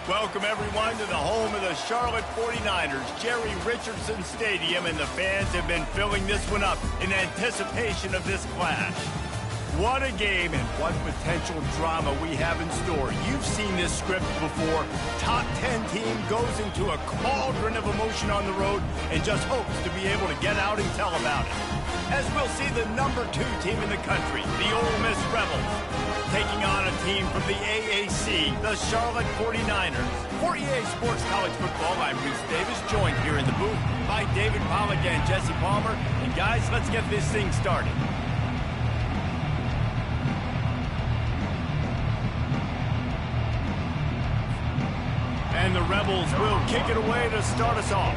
Welcome, everyone, to the home of the Charlotte 49ers, Jerry Richardson Stadium, and the fans have been filling this one up in anticipation of this clash. What a game and what potential drama we have in store. You've seen this script before. Top 10 team goes into a cauldron of emotion on the road and just hopes to be able to get out and tell about it. As we'll see the number 2 team in the country, the Ole Miss Rebels, taking on a team from the AAC, the Charlotte 49ers. For EA Sports College Football, I'm Bruce Davis, joined here in the booth by David Pollack and Jesse Palmer. And guys, let's get this thing started. And the Rebels will kick it away to start us off.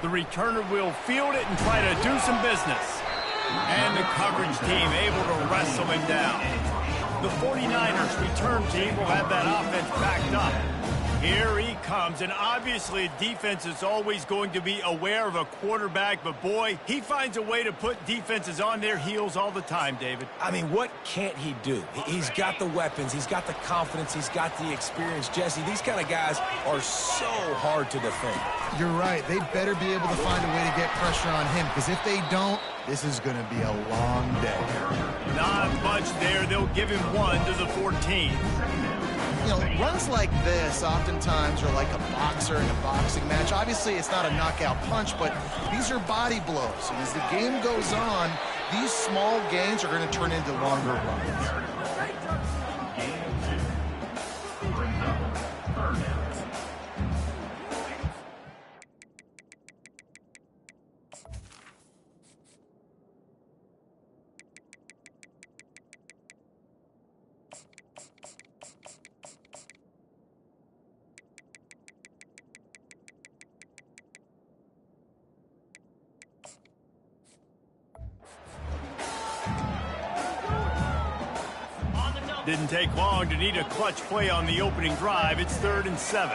The returner will field it and try to do some business. And the coverage team able to wrestle him down. The 49ers return team will have that offense backed up. Here he comes, and obviously defense is always going to be aware of a quarterback, but boy, he finds a way to put defenses on their heels all the time, David. I mean, what can't he do? He's got the weapons, he's got the confidence, he's got the experience. Jesse, these kind of guys are so hard to defend. You're right. They better be able to find a way to get pressure on him, because if they don't, this is going to be a long day. Not much there. They'll give him 1 to the 14. You know, runs like this oftentimes are like a boxer in a boxing match. Obviously, it's not a knockout punch, but these are body blows. And as the game goes on, these small gains are going to turn into longer runs. Didn't take long to need a clutch play on the opening drive. It's 3rd and 7.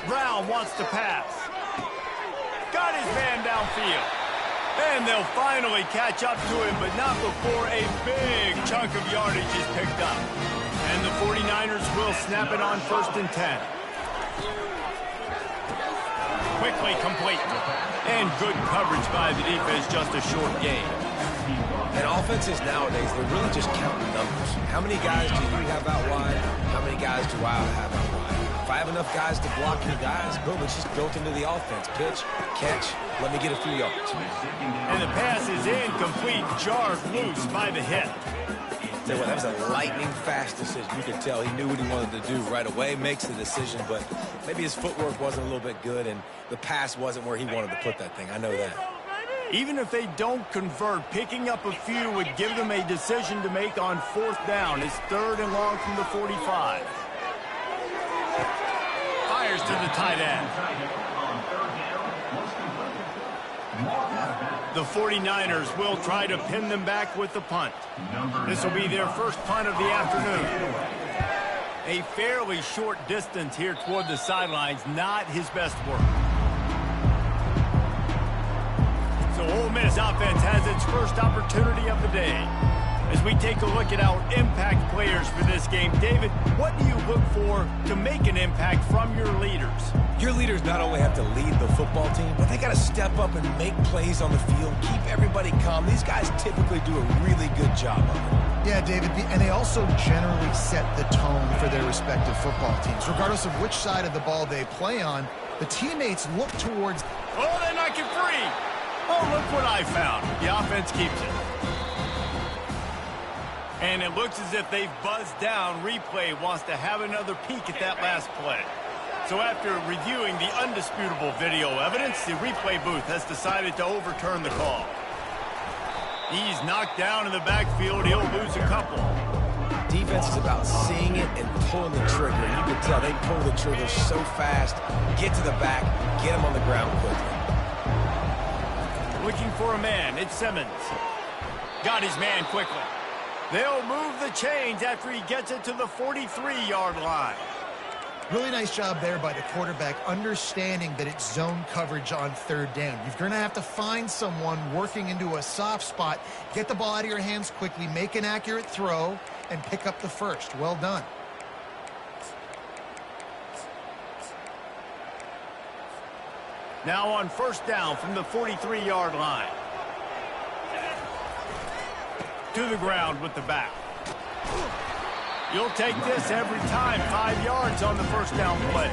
Brown wants to pass. Got his man downfield. And they'll finally catch up to him, but not before a big chunk of yardage is picked up. And the 49ers will snap it on 1st and 10. Quickly complete. And good coverage by the defense, just a short gain. And offenses nowadays, they're really just counting numbers. How many guys do you have out wide? How many guys do I have out wide? If I have enough guys to block your guys, boom, it's just built into the offense. Pitch, catch, let me get a few yards. And the pass is incomplete, jarred loose by the hit. Tell you what, that was a lightning-fast decision. You could tell he knew what he wanted to do right away, makes the decision, but maybe his footwork wasn't a little bit good, and the pass wasn't where he wanted to put that thing. I know that. Even if they don't convert, picking up a few would give them a decision to make on 4th down. It's 3rd and long from the 45. Fires to the tight end. The 49ers will try to pin them back with the punt. This will be their first punt of the afternoon. A fairly short distance here toward the sidelines, not his best work. So Ole Miss offense has its first opportunity of the day. As we take a look at our impact players for this game, David, what do you look for to make an impact from your leaders? Your leaders not only have to lead the football team, but they got to step up and make plays on the field, keep everybody calm. These guys typically do a really good job of it. Yeah, David, and they also generally set the tone for their respective football teams. Regardless of which side of the ball they play on, the teammates look towards... Oh, they knock it free! Oh, look what I found. The offense keeps it. And it looks as if they've buzzed down. Replay wants to have another peek at that last play. So after reviewing the undisputable video evidence, the replay booth has decided to overturn the call. He's knocked down in the backfield. He'll lose a couple. Defense is about seeing it and pulling the trigger. And you can tell they pull the trigger so fast, get to the back, get him on the ground quickly. Looking for a man. It's Simmons. Got his man quickly. They'll move the chains after he gets it to the 43-yard line. Really nice job there by the quarterback, understanding that it's zone coverage on third down. You're going to have to find someone working into a soft spot, get the ball out of your hands quickly, make an accurate throw, and pick up the first. Well done. Now on first down from the 43-yard line. To the ground with the back. You'll take this every time. 5 yards on the first down play.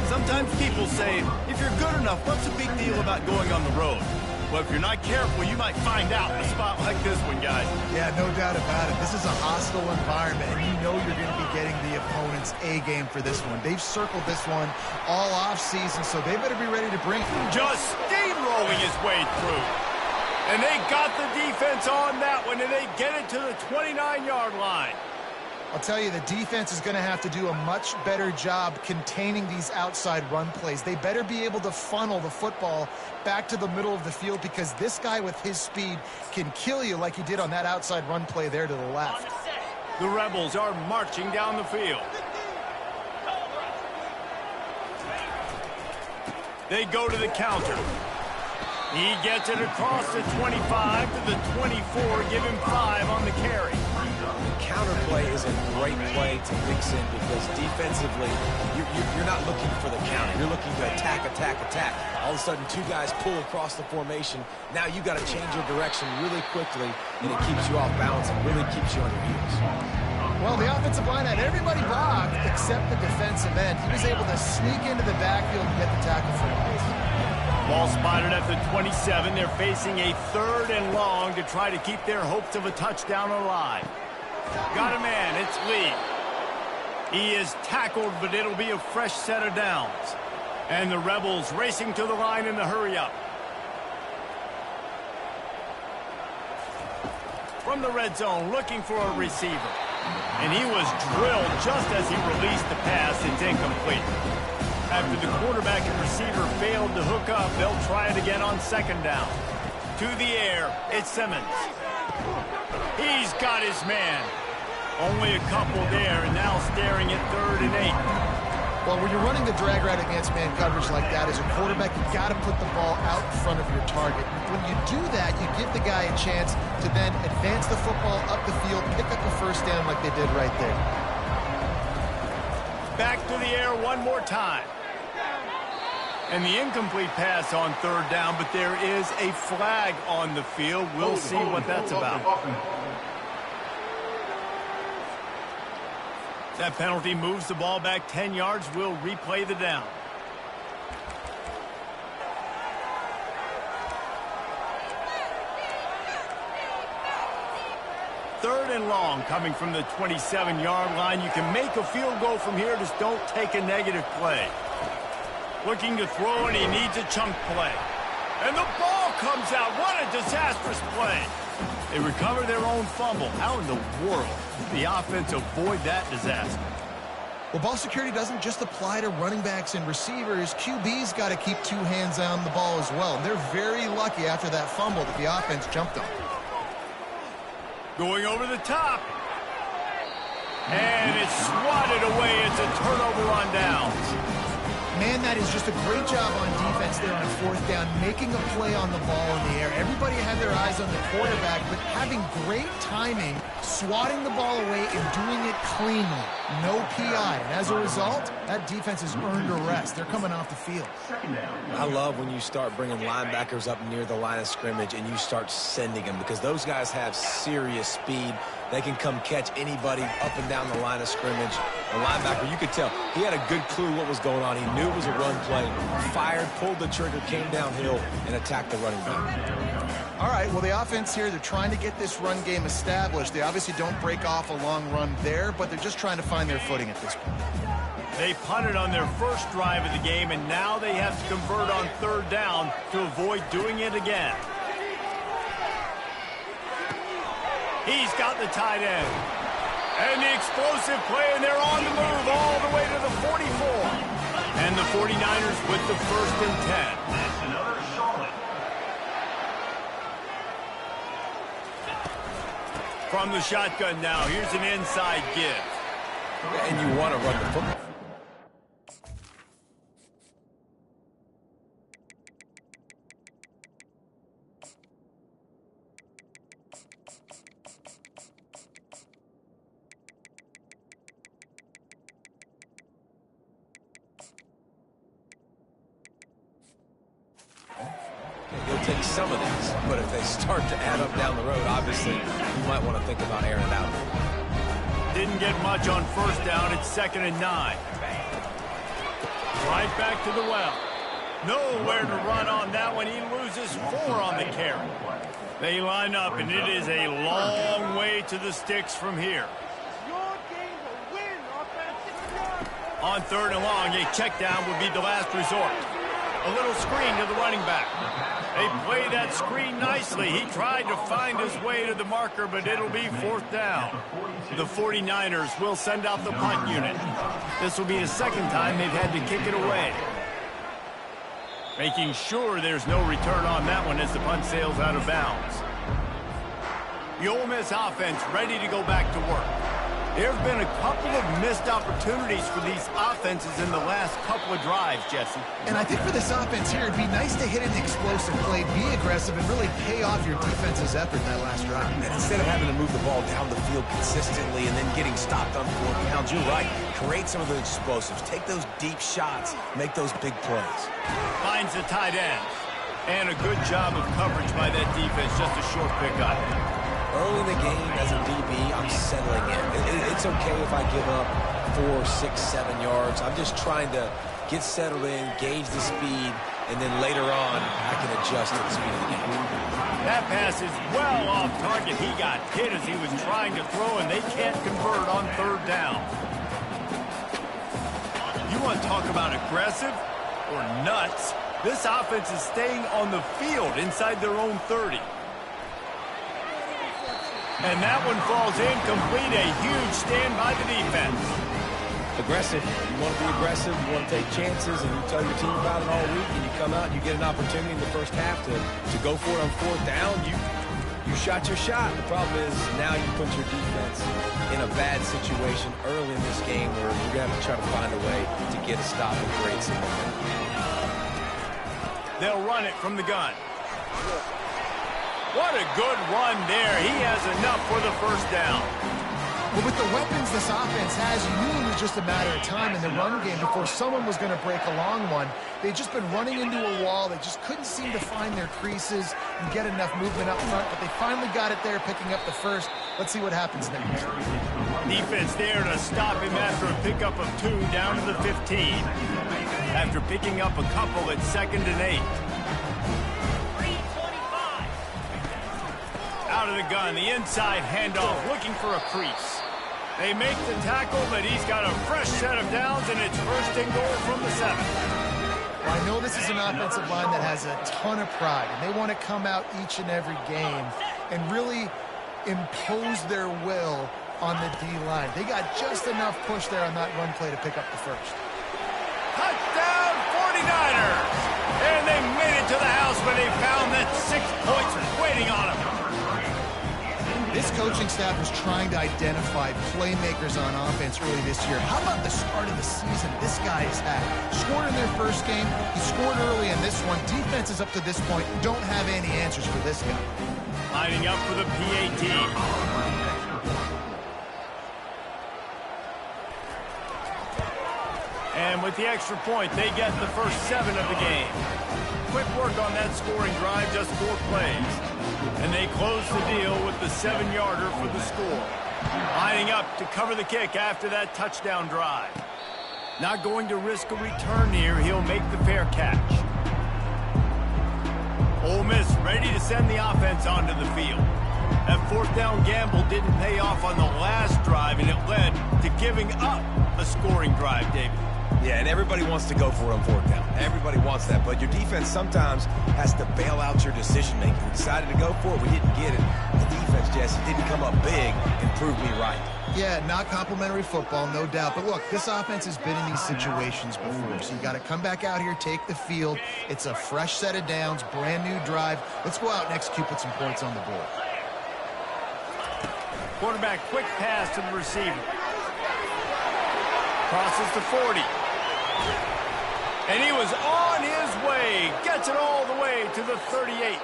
Sometimes people say, if you're good enough, what's the big deal about going on the road? Well, if you're not careful, you might find out in a spot like this one, guys. Yeah, no doubt about it. This is a hostile environment, and you know you're going to be getting the opponent's A game for this one. They've circled this one all offseason, so they better be ready to bring it. Just steamrolling his way through. And they got the defense on that one, and they get it to the 29-yard line. I'll tell you, the defense is going to have to do a much better job containing these outside run plays. They better be able to funnel the football back to the middle of the field, because this guy with his speed can kill you like he did on that outside run play there to the left. The Rebels are marching down the field. They go to the counter. He gets it across the 25 to the 24, give him 5 on the carry. The counter play is a great play to mix in, because defensively, you're not looking for the counter. You're looking to attack, attack, attack. All of a sudden, 2 guys pull across the formation. Now you got to change your direction really quickly, and it keeps you off balance and really keeps you on your heels. Well, the offensive line had everybody blocked except the defensive end. He was able to sneak into the backfield and get the tackle for loss. Ball spotted at the 27. They're facing a 3rd and long to try to keep their hopes of a touchdown alive. Got a man, it's Lee. He is tackled, but it'll be a fresh set of downs. And the Rebels racing to the line in the hurry-up. From the red zone, looking for a receiver. And he was drilled just as he released the pass. It's incomplete. After the quarterback and receiver failed to hook up, they'll try it again on 2nd down. To the air, it's Simmons. He's got his man. Only a couple there, and now staring at 3rd and 8. Well, when you're running the drag route against man coverage like that, as a quarterback, you got to put the ball out in front of your target. When you do that, you give the guy a chance to then advance the football up the field, pick up a first down like they did right there. Back to the air one more time. And the incomplete pass on 3rd down, but there is a flag on the field. We'll see what that's about. That penalty moves the ball back 10 yards. We'll replay the down. Third and long coming from the 27-yard line. You can make a field goal from here. Just don't take a negative play. Looking to throw, and he needs a chunk play. And the ball comes out. What a disastrous play. They recover their own fumble. How in the world did the offense avoid that disaster? Well, ball security doesn't just apply to running backs and receivers. QB's got to keep 2 hands on the ball as well. And they're very lucky after that fumble that the offense jumped on. Going over the top. And it's swatted away. It's a turnover on downs. Man, that is just a great job on defense there on 4th down, making a play on the ball in the air. Everybody had their eyes on the quarterback, but having great timing, swatting the ball away and doing it cleanly. No PI. And as a result, that defense has earned a rest. They're coming off the field. I love when you start bringing linebackers up near the line of scrimmage and you start sending them, because those guys have serious speed. They can come catch anybody up and down the line of scrimmage. The linebacker, you could tell, he had a good clue what was going on. He knew it was a run play, fired, pulled the trigger, came downhill, and attacked the running back. All right, well, the offense here, they're trying to get this run game established. They obviously don't break off a long run there, but they're just trying to find their footing at this point. They punted on their first drive of the game, and now they have to convert on 3rd down to avoid doing it again. He's got the tight end. And the explosive play, and they're on the move all the way to the 44. And the 49ers with the 1st and 10. That's another Charlotte. From the shotgun now, here's an inside give. And you want to run the football. take some of these, but if they start to add up down the road, obviously, you might want to think about airing it out. Didn't get much on first down. It's 2nd and 9. Right back to the well. Nowhere to run on that one. He loses 4 on the carry. They line up, and it is a long way to the sticks from here. On 3rd and long, a check down would be the last resort. A little screen to the running back. They play that screen nicely. He tried to find his way to the marker, but it'll be 4th down. The 49ers will send out the punt unit. This will be the 2nd time they've had to kick it away. Making sure there's no return on that one as the punt sails out of bounds. The Ole Miss offense ready to go back to work. There have been a couple of missed opportunities for these offenses in the last couple of drives, Jesse. And I think for this offense here, it'd be nice to hit an explosive play, be aggressive, and really pay off your defense's effort in that last drive. And instead of having to move the ball down the field consistently and then getting stopped on 4th downs, you're right. Create some of those explosives. Take those deep shots. Make those big plays. Finds the tight end. And a good job of coverage by that defense. Just a short pickup. Early in the game, as a DB, I'm settling in. It's okay if I give up 4, 6, 7 yards. I'm just trying to get settled in, gauge the speed, and then later on, I can adjust to the speed of the game. That pass is well off target. He got hit as he was trying to throw, and they can't convert on 3rd down. You want to talk about aggressive or nuts? This offense is staying on the field inside their own 30. And that one falls incomplete. A huge stand by the defense. Aggressive. You want to be aggressive. You want to take chances, and you tell your team about it all week, and you come out and you get an opportunity in the first half to go for it on 4th down. You shot your shot. The problem is now you put your defense in a bad situation early in this game where you're going to have to try to find a way to get a stop and create some momentum. They'll run it from the gun. What a good run there. He has enough for the 1st down. Well, with the weapons this offense has, you knew it was just a matter of time in the run game before someone was going to break a long one. They'd just been running into a wall. They just couldn't seem to find their creases and get enough movement up front, but they finally got it there, picking up the 1st. Let's see what happens next. Defense there to stop him after a pickup of 2 down to the 15. After picking up a couple at 2nd and 8. Out of the gun, the inside handoff, looking for a crease. They make the tackle, but he's got a fresh set of downs, and it's 1st and goal from the 7. Well, I know this is an offensive line that has a ton of pride, and they want to come out each and every game and really impose their will on the D-line. They got just enough push there on that run play to pick up the 1st. Touchdown, 49ers! And they made it to the house, but they found that 6 points waiting on them. This coaching staff was trying to identify playmakers on offense early this year. How about the start of the season this guy has had? Scored in their first game. He scored early in this one. Defenses up to this point don't have any answers for this guy. Lining up for the PAT. And with the extra point, they get the first 7 of the game. Quick work on that scoring drive, just 4 plays. And they close the deal with the 7-yarder for the score. Lining up to cover the kick after that touchdown drive. Not going to risk a return here. He'll make the fair catch. Ole Miss ready to send the offense onto the field. That 4th down gamble didn't pay off on the last drive, and it led to giving up a scoring drive, David. Yeah, and everybody wants to go for it on 4th down. Everybody wants that, but your defense sometimes has to bail out your decision-making. We decided to go for it. We didn't get it. The defense, Jesse, didn't come up big and prove me right. Yeah, not complimentary football, no doubt. But look, this offense has been in these situations before, so you got to come back out here, take the field. It's a fresh set of downs, brand new drive. Let's go out and execute, put some points on the board. Quarterback, quick pass to the receiver. Crosses to 40. And he was on his way. Gets it all the way to the 38.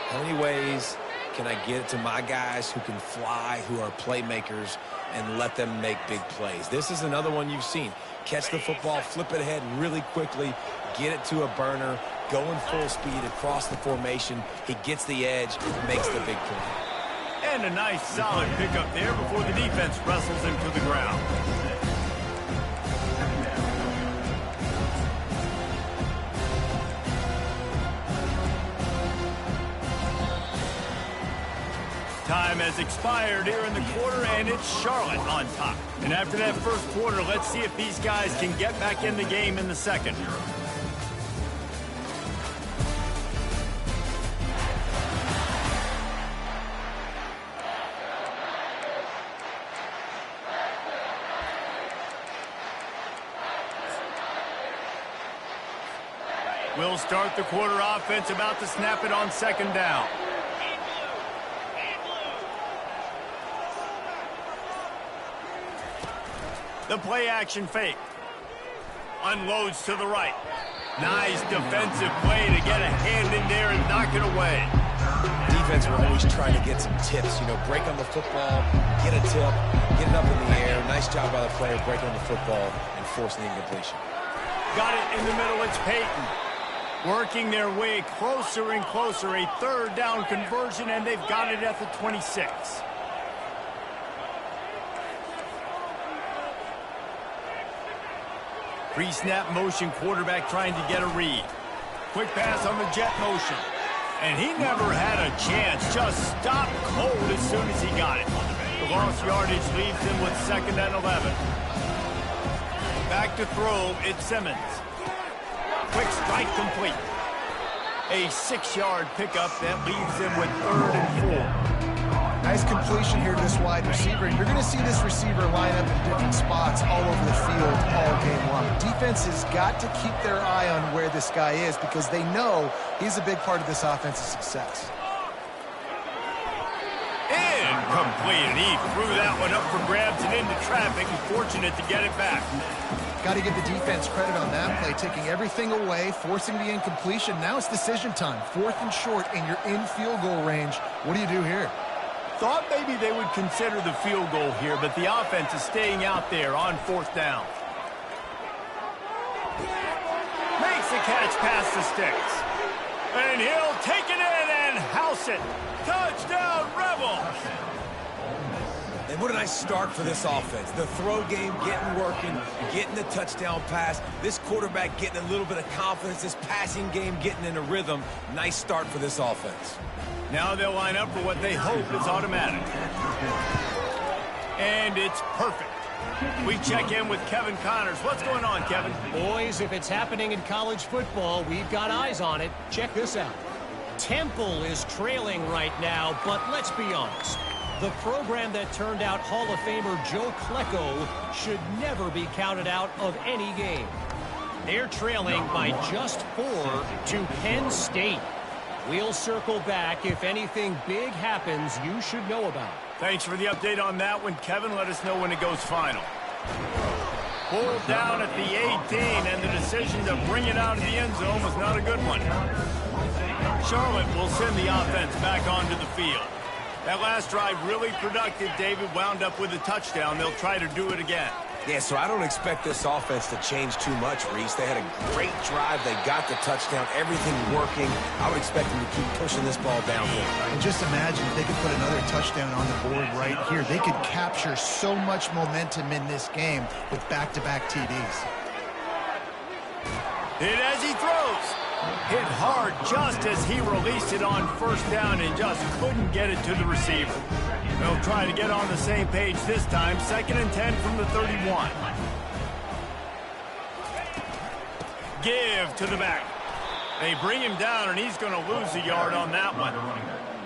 How many ways can I get it to my guys who can fly, who are playmakers, and let them make big plays? This is another one you've seen. Catch the football, flip it ahead really quickly, get it to a burner, going full speed across the formation. He gets the edge, makes the big play. And a nice solid pickup there before the defense wrestles him to the ground. Time has expired here in the quarter, and it's Charlotte on top. And after that first quarter, let's see if these guys can get back in the game in the second. We'll start the quarter offense, about to snap it on second down. The play action fake. Unloads to the right. Nice defensive play to get a hand in there and knock it away. Defense were always trying to get some tips, break on the football, get a tip, get it up in the air. Nice job by the player breaking on the football and forcing the incompletion. Got it in the middle, it's Peyton. Working their way closer and closer. A third down conversion, and they've got it at the 26. Pre-snap motion, quarterback trying to get a read. Quick pass on the jet motion. And he never had a chance. Just stopped cold as soon as he got it. The lost yardage leaves him with 2nd and 11. Back to throw, it's Simmons. Quick strike complete. A 6-yard pickup that leaves him with 3rd and 4. Nice completion here to this wide receiver. You're going to see this receiver line up in different spots all over the field all game long. Defense has got to keep their eye on where this guy is because they know he's a big part of this offense's success. Incomplete, and he threw that one up for grabs and into traffic, and fortunate to get it back. Got to give the defense credit on that play, taking everything away, forcing the incompletion. Now it's decision time. 4th and short, and you're in field goal range. What do you do here? Thought maybe they would consider the field goal here, but the offense is staying out there on 4th down. Makes the catch past the sticks. And he'll take it in and house it. Touchdown, Rebels! And what a nice start for this offense. The throw game getting working, getting the touchdown pass. This quarterback getting a little bit of confidence. This passing game getting in a rhythm. Nice start for this offense. Now they'll line up for what they hope is automatic. And it's perfect. We check in with Kevin Connors. What's going on, Kevin? Boys, if it's happening in college football, we've got eyes on it. Check this out. Temple is trailing right now, but let's be honest. The program that turned out Hall of Famer Joe Klecko should never be counted out of any game. They're trailing by just 4 to Penn State. We'll circle back if anything big happens you should know about. Thanks for the update on that one, Kevin. Let us know when it goes final. Pulled down at the 18, and the decision to bring it out of the end zone was not a good one. Charlotte will send the offense back onto the field. That last drive really productive. David wound up with a touchdown. They'll try to do it again. Yeah, so I don't expect this offense to change too much, Reese. They had a great drive. They got the touchdown. Everything working. I would expect them to keep pushing this ball downfield. And just imagine if they could put another touchdown on the board right here. They could capture so much momentum in this game with back-to-back TDs. Hit as he throws. Hit hard just as he released it on 1st down and just couldn't get it to the receiver. They'll try to get on the same page this time. 2nd and 10 from the 31. Give to the back. They bring him down, and he's going to lose a yard on that one.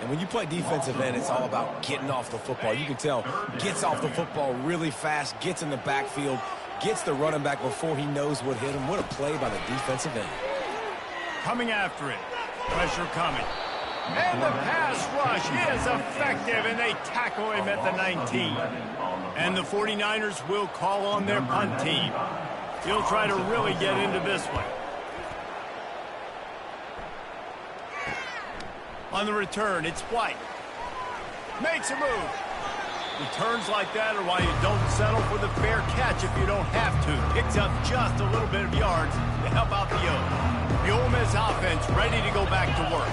And when you play defensive end, it's all about getting off the football. You can tell, gets off the football really fast, gets in the backfield, gets the running back before he knows what hit him. What a play by the defensive end. Coming after it. Pressure coming. And the pass rush is effective, and they tackle him at the 19. And the 49ers will call on their punt team. He'll try to really get into this one. On the return, it's White. Makes a move. Returns like that are why you don't settle for the fair catch if you don't have to. Picks up just a little bit of yards to help out the O's. The Ole Miss offense ready to go back to work.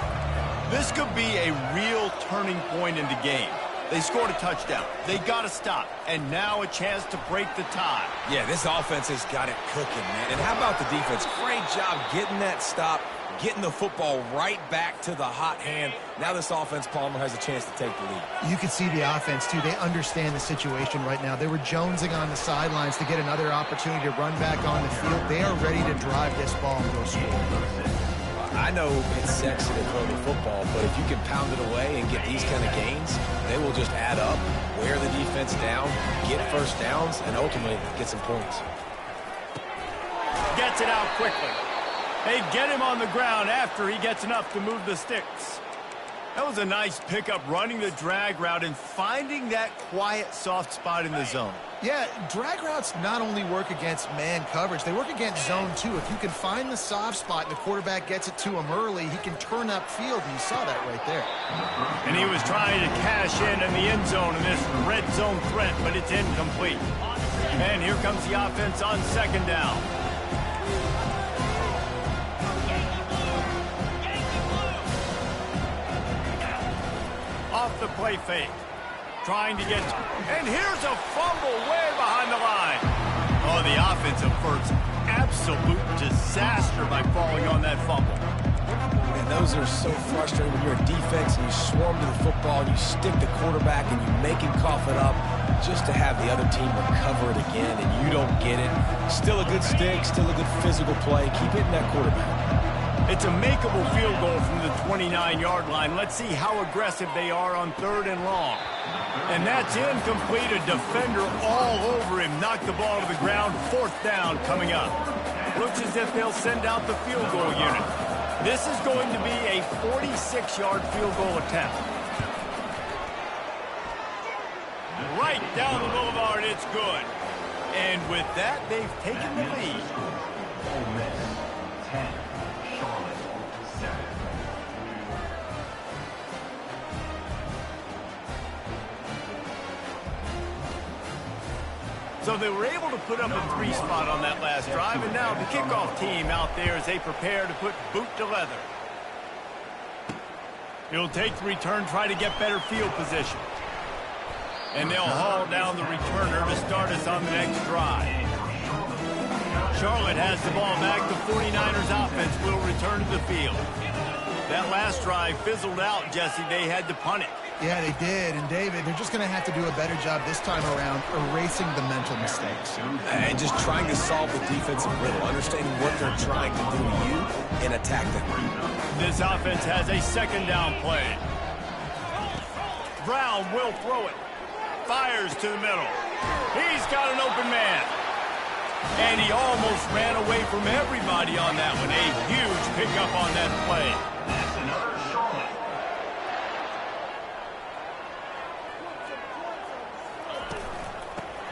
This could be a real turning point in the game. They scored a touchdown. They got to stop. And now a chance to break the tie. Yeah, this offense has got it cooking, man. And how about the defense? Great job getting that stop, getting the football right back to the hot hand. Now this offense, Palmer, has a chance to take the lead. You can see the offense, too. They understand the situation right now. They were jonesing on the sidelines to get another opportunity to run back on the field. They are ready to drive this ball and go score. I know it's sexy to throw the football, but if you can pound it away and get these kind of gains, they will just add up, wear the defense down, get first downs, and ultimately get some points. Gets it out quickly. They get him on the ground after he gets enough to move the sticks. That was a nice pickup, running the drag route and finding that quiet, soft spot in the zone. Yeah, drag routes not only work against man coverage, they work against zone too. If you can find the soft spot and the quarterback gets it to him early, he can turn upfield, and you saw that right there. And he was trying to cash in the end zone in this red zone threat, but it's incomplete. And here comes the offense on second down. Off the play fake. Trying to get, and here's a fumble way behind the line. Oh, the offensive first, absolute disaster by falling on that fumble. And those are so frustrating when you're a defense and you swarm to the football, and you stick the quarterback and you make him cough it up just to have the other team recover it again, and you don't get it. Still a good stick, still a good physical play. Keep hitting that quarterback. It's a makeable field goal from the 29-yard line. Let's see how aggressive they are on 3rd and long. And that's incomplete. A defender all over him. Knocked the ball to the ground. 4th down coming up. Looks as if they'll send out the field goal unit. This is going to be a 46-yard field goal attempt. Right down the boulevard, it's good. And with that, they've taken the lead. Ole Miss 10. So they were able to put up a 3 spot on that last drive, and now the kickoff team out there as they prepare to put boot to leather. He'll take the return, try to get better field position. And they'll haul down the returner to start us on the next drive. Charlotte has the ball back. The 49ers offense will return to the field. That last drive fizzled out, Jesse. They had to punt it. Yeah, they did. And, David, they're just going to have to do a better job this time around erasing the mental mistakes. And just trying to solve the defensive riddle, understanding what they're trying to do to you and attack them. This offense has a 2nd down play. Brown will throw it. Fires to the middle. He's got an open man. And he almost ran away from everybody on that one. A huge pickup on that play. That's another Charlotte.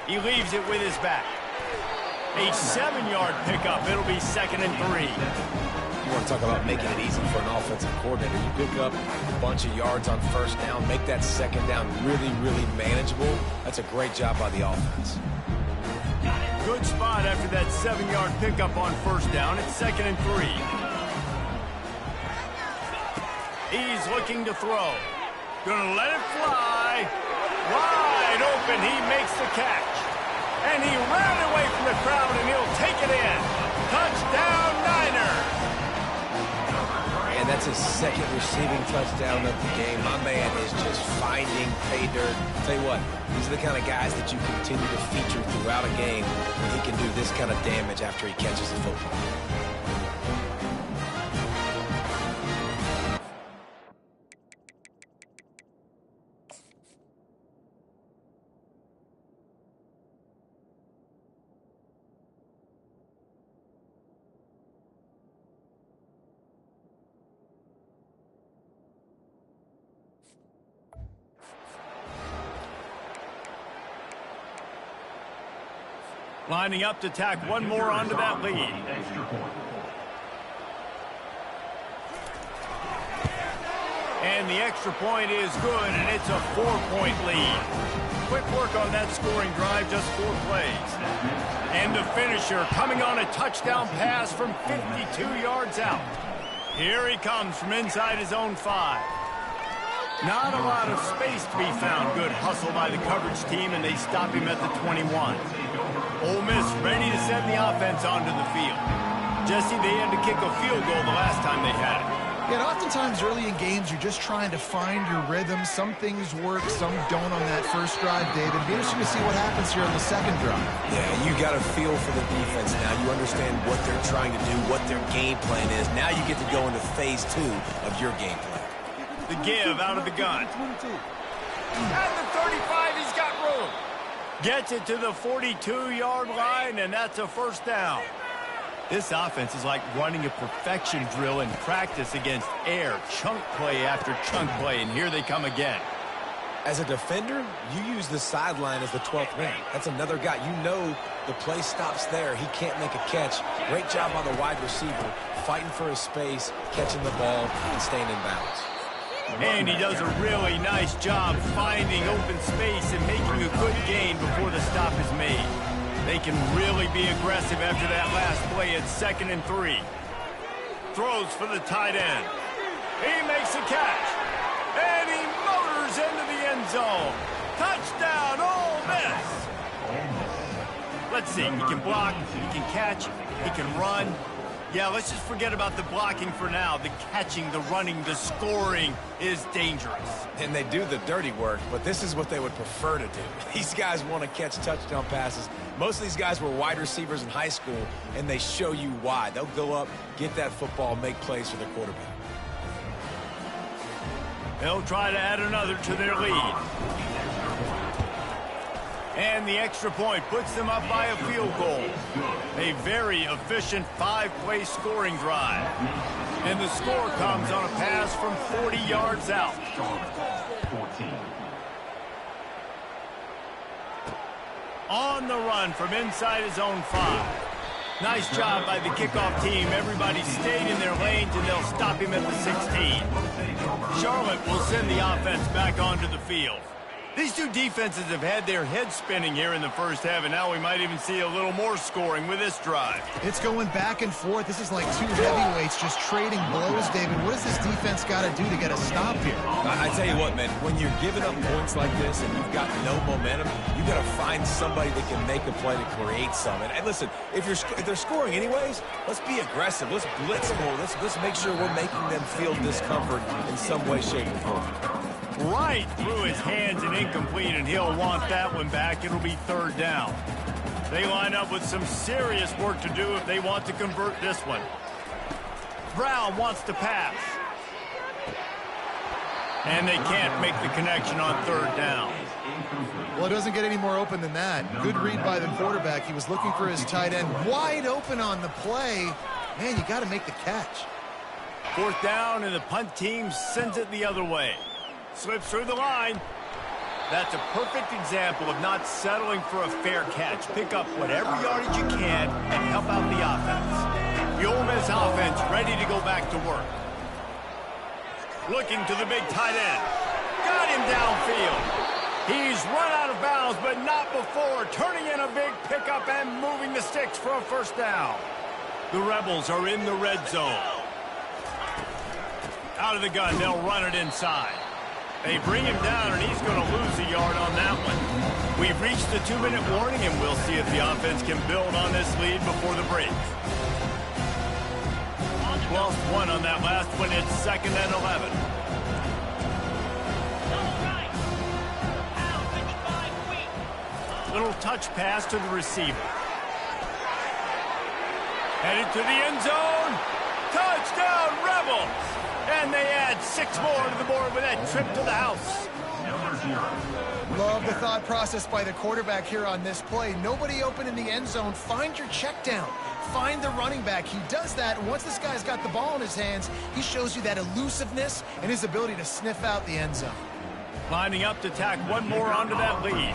He leaves it with his back. A 7-yard pickup. It'll be 2nd and 3. You want to talk about making it easy for an offensive coordinator. You pick up a bunch of yards on 1st down, make that 2nd down really, really manageable. That's a great job by the offense. Good spot after that 7-yard pickup on 1st down. It's 2nd and 3. He's looking to throw. Gonna let it fly. Wide open. He makes the catch. And he ran away from the crowd, and he'll take it in. Touchdown, Niners. And that's his 2nd receiving touchdown of the game. My man is just finding pay dirt. Tell you what, these are the kind of guys that you continue to feature throughout a game when he can do this kind of damage after he catches the football. Lining up to tack one more onto that lead. And the extra point is good, and it's a 4-point lead. quick work on that scoring drive, just 4 plays. And the finisher coming on a touchdown pass from 52 yards out. Here he comes from inside his own 5. Not a lot of space to be found. Good hustle by the coverage team, and they stop him at the 21. Ole Miss ready to send the offense onto the field. Jesse, they had to kick a field goal the last time they had it. Yeah, and oftentimes early in games, you're just trying to find your rhythm. Some things work, some don't on that first drive, David. It'll be interesting to see what happens here on the second drive. Yeah, you got a feel for the defense now. You understand what they're trying to do, what their game plan is. Now you get to go into phase 2 of your game plan. The give out of the gun. At the 35, he's got room. Gets it to the 42-yard line, and that's a first down. This offense is like running a perfection drill in practice against air. Chunk play after chunk play, and here they come again. As a defender, you use the sideline as the 12th man. That's another guy. You know the play stops there. He can't make a catch. Great job by the wide receiver, fighting for his space, catching the ball, and staying in bounds. And he does a really nice job finding open space and making a good gain before the stop is made. They can really be aggressive after that last play at 2nd and 3. Throws for the tight end. He makes a catch. And he motors into the end zone. Touchdown, Ole Miss. Let's see. He can block, he can catch, he can run. Yeah, let's just forget about the blocking for now. The catching, the running, the scoring is dangerous. And they do the dirty work, but this is what they would prefer to do. These guys want to catch touchdown passes. Most of these guys were wide receivers in high school, and they show you why. They'll go up, get that football, make plays for the quarterback. They'll try to add another to their lead. And the extra point puts them up by a field goal. A very efficient 5-play scoring drive. And the score comes on a pass from 40 yards out. On the run from inside his own 5. Nice job by the kickoff team. Everybody stayed in their lanes, and they'll stop him at the 16. Charlotte will send the offense back onto the field. These two defenses have had their heads spinning here in the first half, and now we might even see a little more scoring with this drive. It's going back and forth. This is like two heavyweights just trading blows, David. What does this defense got to do to get a stop here? I tell you what, man, when you're giving up points like this and you've got no momentum, you got to find somebody that can make a play to create some. And listen, if they're scoring anyways, let's be aggressive. Let's blitz more. Let's make sure we're making them feel discomfort in some way, shape, or form. Right through his hands and incomplete, and he'll want that one back. It'll be 3rd down. They line up with some serious work to do if they want to convert this one. Brown wants to pass. And they can't make the connection on 3rd down. Well, it doesn't get any more open than that. Good read by the quarterback. He was looking for his tight end wide open on the play. Man, you got to make the catch. 4th down, and the punt team sends it the other way. Slips through the line. That's a perfect example of not settling for a fair catch. Pick up whatever yardage you can and help out the offense. The Ole Miss offense ready to go back to work. Looking to the big tight end. Got him downfield. He's run out of bounds, but not before. Turning in a big pickup and moving the sticks for a 1st down. The Rebels are in the red zone. Out of the gun, they'll run it inside. They bring him down, and he's going to lose a yard on that one. We've reached the 2-minute warning, and we'll see if the offense can build on this lead before the break. Lost 1 on that last one. It's 2nd and 11. Little touch pass to the receiver. Headed to the end zone. Touchdown, Rebels! And they add 6 more to the board with that trip to the house. Love the thought process by the quarterback here on this play. Nobody open in the end zone. Find your check down. Find the running back. He does that. And once this guy's got the ball in his hands, he shows you that elusiveness and his ability to sniff out the end zone. Lining up to tack 1 more onto that lead.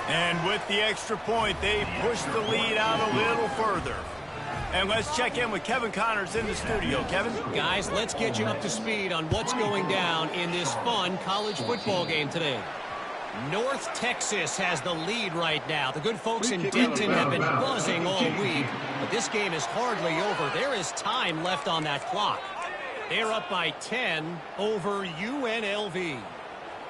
And with the extra point, they push the lead out a little further. And let's check in with Kevin Connors in the studio. Kevin? Guys, let's get you up to speed on what's going down in this fun college football game today. North Texas has the lead right now. The good folks in Denton have been buzzing all week, but this game is hardly over. There is time left on that clock. They're up by 10 over UNLV.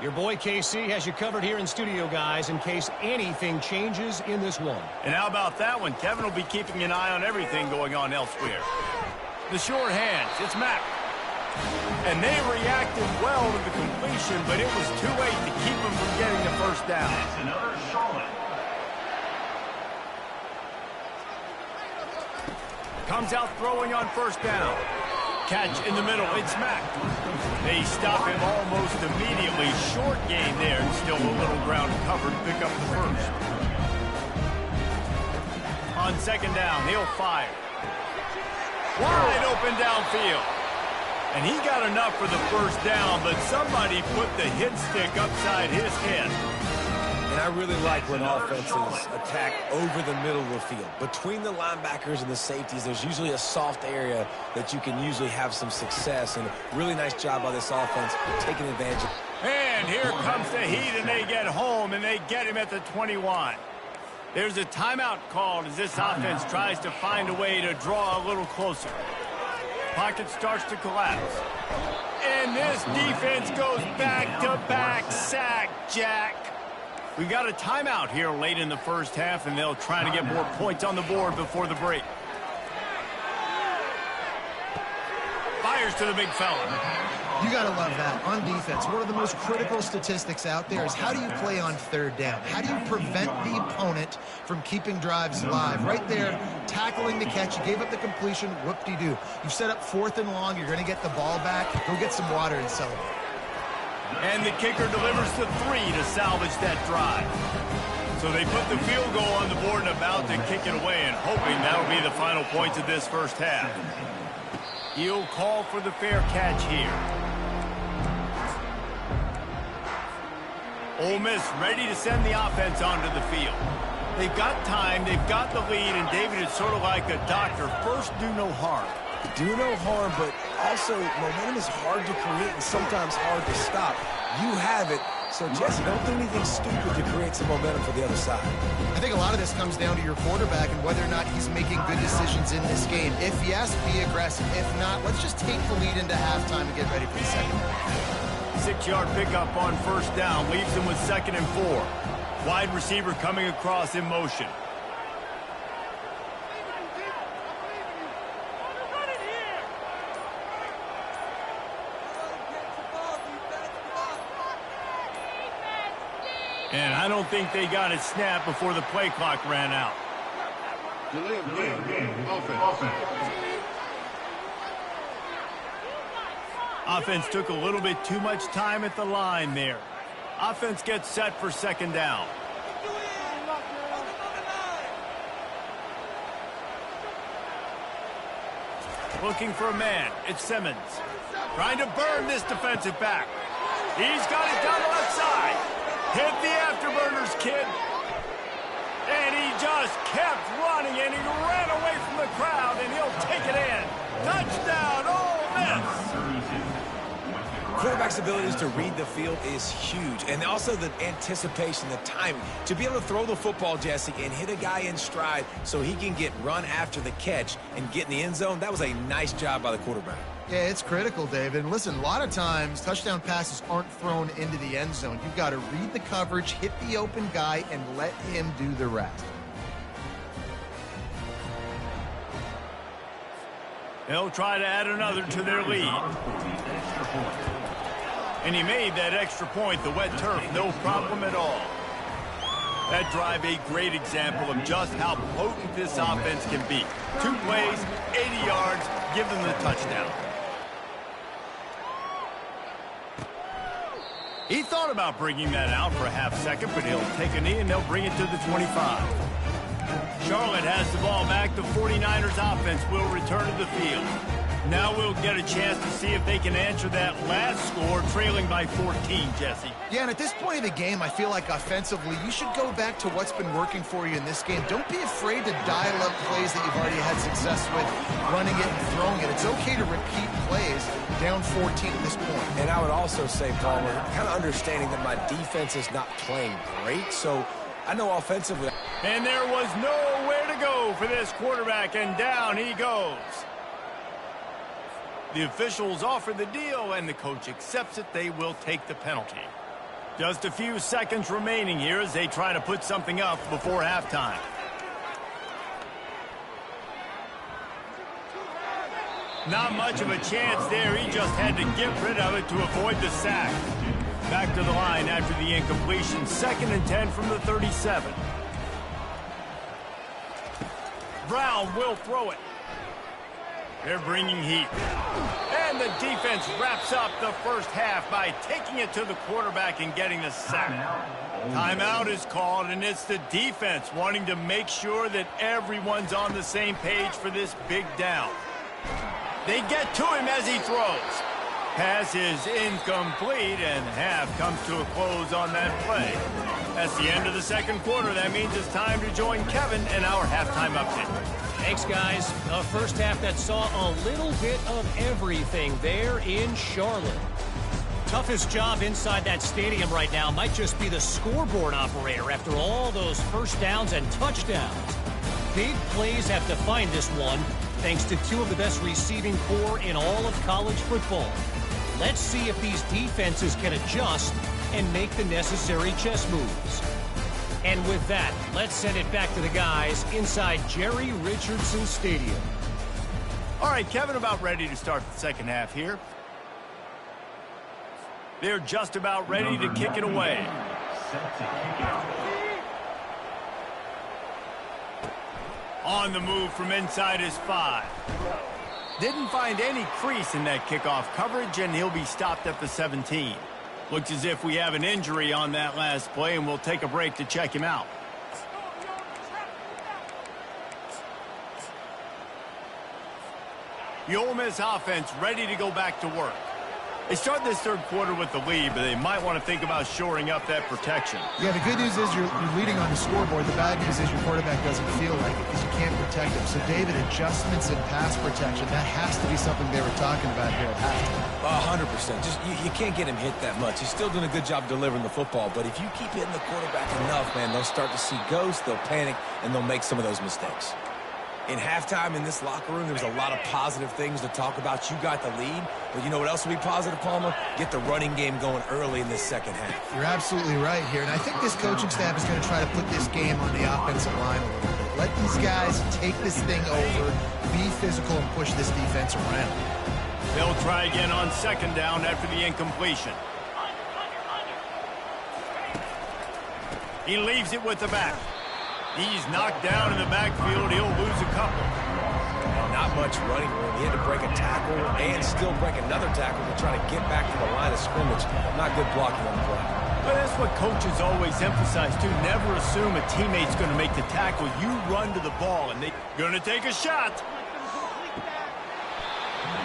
Your boy KC has you covered here in studio, guys, in case anything changes in this one. And how about that one? Kevin will be keeping an eye on everything going on elsewhere. The short hands, it's Mack. And they reacted well to the completion, but it was too late to keep them from getting the first down. That's another Charlotte. Comes out throwing on first down. Catch in the middle, it's Mack. They stop him almost immediately. Short gain there, and still a little ground covered to pick up the first. On second down, he'll fire. Wide open downfield. And he got enough for the first down, but somebody put the hit stick upside his head. And I really like when offenses attack over the middle of the field. Between the linebackers and the safeties, there's usually a soft area that you can usually have some success. And a really nice job by this offense taking advantage of. And here comes the heat, and they get home, and they get him at the 21. There's a timeout called as this offense tries to find a way to draw a little closer. Pocket starts to collapse. And this defense goes back-to-back sack, Jack. We got a timeout here late in the first half, and they'll try to get more points on the board before the break. Fires to the big fella. You got to love that. On defense, one of the most critical statistics out there is how do you play on third down? How do you prevent the opponent from keeping drives alive? Right there, tackling the catch. You gave up the completion. Whoop-de-doo. You've set up fourth and long. You're going to get the ball back. Go get some water and celebrate. And the kicker delivers the 3 to salvage that drive. So they put the field goal on the board and about to kick it away, and hoping that'll be the final points of this first half. He'll call for the fair catch here. Ole Miss ready to send the offense onto the field. They've got time, they've got the lead, and David, it's sort of like a doctor. First, do no harm. Do no harm, but also momentum is hard to create and sometimes hard to stop. You have it, so Jesse, don't do anything stupid to create some momentum for the other side. I think a lot of this comes down to your quarterback and whether or not he's making good decisions in this game. If yes, be aggressive. If not, let's just take the lead into halftime and get ready for the second half. 6-yard pickup on first down leaves them with 2nd and 4. Wide receiver coming across in motion. And I don't think they got it snapped before the play clock ran out. Delay of game. Offense. Offense took a little bit too much time at the line there. Offense gets set for 2nd down. Looking for a man. It's Simmons. Trying to burn this defensive back. He's got it down the left side. Hit the afterburners, kid. And he just kept running, and he ran away from the crowd, and he'll take it in. Touchdown, Ole Miss. Quarterback's abilities to read the field is huge, and also the anticipation, the timing. To be able to throw the football, Jesse, and hit a guy in stride so he can get run after the catch and get in the end zone, that was a nice job by the quarterback. Yeah, it's critical, David. And listen, a lot of times touchdown passes aren't thrown into the end zone. You've got to read the coverage, hit the open guy, and let him do the rest. They'll try to add another to their lead. And he made that extra point, the wet turf, no problem at all. That drive, a great example of just how potent this offense can be. 2 plays, 80 yards, give them the touchdown. He thought about bringing that out for a half second, but he'll take a knee and they'll bring it to the 25. Charlotte has the ball back. The 49ers offense will return to the field. Now we'll get a chance to see if they can answer that last score, trailing by 14, Jesse. Yeah, and at this point of the game, I feel like offensively, you should go back to what's been working for you in this game. Don't be afraid to dial up plays that you've already had success with, running it and throwing it. It's okay to repeat plays down 14 at this point. And I would also say, Palmer, kind of understanding that my defense is not playing great, so I know offensively. And there was nowhere to go for this quarterback, and down he goes. The officials offer the deal, and the coach accepts it. They will take the penalty. Just a few seconds remaining here as they try to put something up before halftime. Not much of a chance there. He just had to get rid of it to avoid the sack. Back to the line after the incompletion. 2nd and 10 from the 37. Brown will throw it. They're bringing heat. And the defense wraps up the first half by taking it to the quarterback and getting the sack. Timeout is called, and it's the defense wanting to make sure that everyone's on the same page for this big down. They get to him as he throws. Pass is incomplete, and half comes to a close on that play. That's the end of the second quarter. That means it's time to join Kevin in our halftime update. Thanks, guys. A first half that saw a little bit of everything there in Charlotte. Toughest job inside that stadium right now might just be the scoreboard operator after all those first downs and touchdowns. Big plays have defined this one, thanks to two of the best receiving corps in all of college football. Let's see if these defenses can adjust and make the necessary chess moves. And with that, let's send it back to the guys inside Jerry Richardson Stadium. All right, Kevin, about ready to start the second half here. They're just about ready to kick it away. On the move from inside his 5. Didn't find any crease in that kickoff coverage, and he'll be stopped at the 17. Looks as if we have an injury on that last play, and we'll take a break to check him out. The Ole Miss offense ready to go back to work. They start this third quarter with the lead, but they might want to think about shoring up that protection. Yeah, the good news is you're leading on the scoreboard. The bad news is your quarterback doesn't feel like it because you can't protect him. So, David, adjustments in pass protection, that has to be something they were talking about here at halftime. 100%. Just you can't get him hit that much. He's still doing a good job delivering the football, but if you keep hitting the quarterback enough, man, they'll start to see ghosts, they'll panic, and they'll make some of those mistakes. In halftime in this locker room, there was a lot of positive things to talk about. You got the lead, but you know what else will be positive, Palmer? Get the running game going early in this second half. You're absolutely right here, and I think this coaching staff is going to try to put this game on the offensive line a little bit. Let these guys take this thing over, be physical, and push this defense around. They'll try again on second down after the incompletion. He leaves it with the back. He's knocked down in the backfield. He'll lose a couple. Not much running room. He had to break a tackle and still break another tackle to try to get back to the line of scrimmage. Not good blocking on the play. But that's what coaches always emphasize, too. Never assume a teammate's going to make the tackle. You run to the ball, and they're going to take a shot.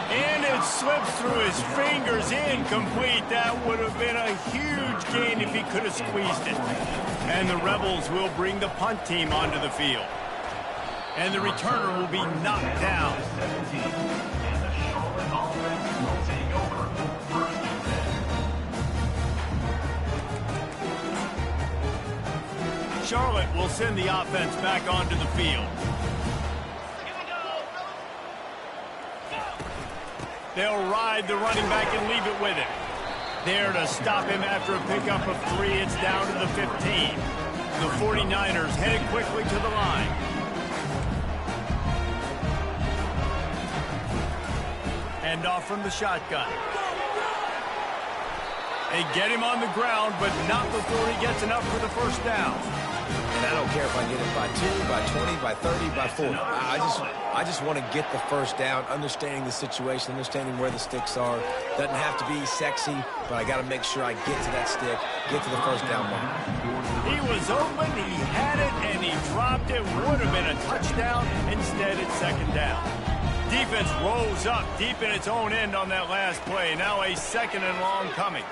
And it slips through his fingers, incomplete. That would have been a huge gain if he could have squeezed it. And the Rebels will bring the punt team onto the field. And the returner will be knocked down. Charlotte will send the offense back onto the field. They'll ride the running back and leave it with him. There to stop him after a pickup of 3. It's down to the 15. The 49ers headed quickly to the line. Hand off from the shotgun. They get him on the ground, but not before he gets enough for the first down. And I don't care if I get it by 2, by 20, by 30, by 40. I just want to get the first down, understanding the situation, understanding where the sticks are. Doesn't have to be sexy, but I got to make sure I get to that stick, get to the first down mark. He was open, he had it, and he dropped it. Would have been a touchdown. Instead, it's second down. Defense rolls up deep in its own end on that last play. Now a 2nd and long coming.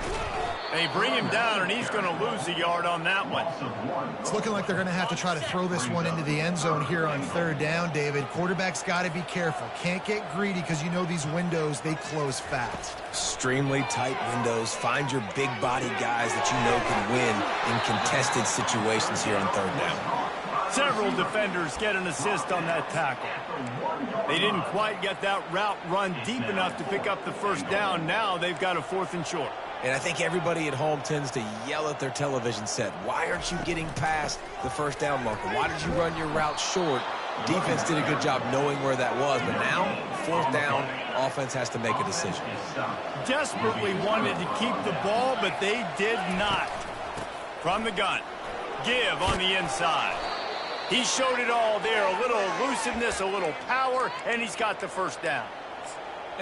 They bring him down, and he's going to lose a yard on that one. It's looking like they're going to have to try to throw this one into the end zone here on 3rd down, David. Quarterback's got to be careful. Can't get greedy because you know these windows, they close fast. Extremely tight windows. Find your big body guys that you know can win in contested situations here on 3rd down. Several defenders get an assist on that tackle. They didn't quite get that route run deep enough to pick up the 1st down. Now they've got a 4th and short. And I think everybody at home tends to yell at their television set, why aren't you getting past the 1st down marker? Why did you run your route short? Defense did a good job knowing where that was, but now, 4th down, offense has to make a decision. Desperately wanted to keep the ball, but they did not. From the gun, give on the inside. He showed it all there, a little elusiveness, a little power, and he's got the 1st down.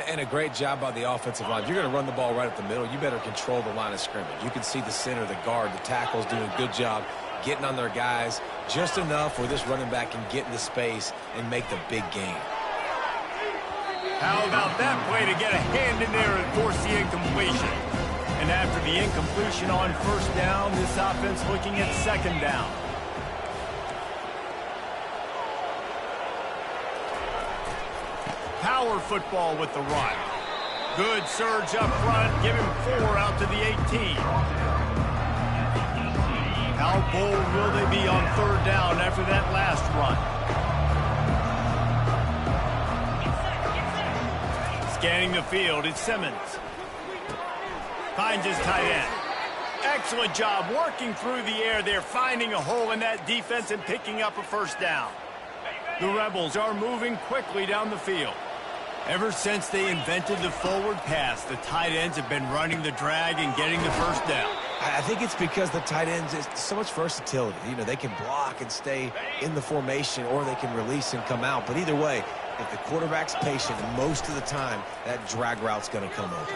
And a great job by the offensive line. If you're going to run the ball right up the middle, you better control the line of scrimmage. You can see the center, the guard, the tackles doing a good job getting on their guys just enough where this running back can get into space and make the big gain. How about that play to get a hand in there and force the incompletion? And after the incompletion on 1st down, this offense looking at 2nd down. Power football with the run. Good surge up front. Give him 4 out to the 18. How bold will they be on 3rd down after that last run? Scanning the field, it's Simmons. Finds his tight end. Excellent job working through the air there, finding a hole in that defense and picking up a 1st down. The Rebels are moving quickly down the field. Ever since they invented the forward pass, the tight ends have been running the drag and getting the 1st down. I think it's because the tight ends is so much versatility. You know, they can block and stay in the formation, or they can release and come out. But either way, if the quarterback's patient, most of the time, that drag route's going to come over.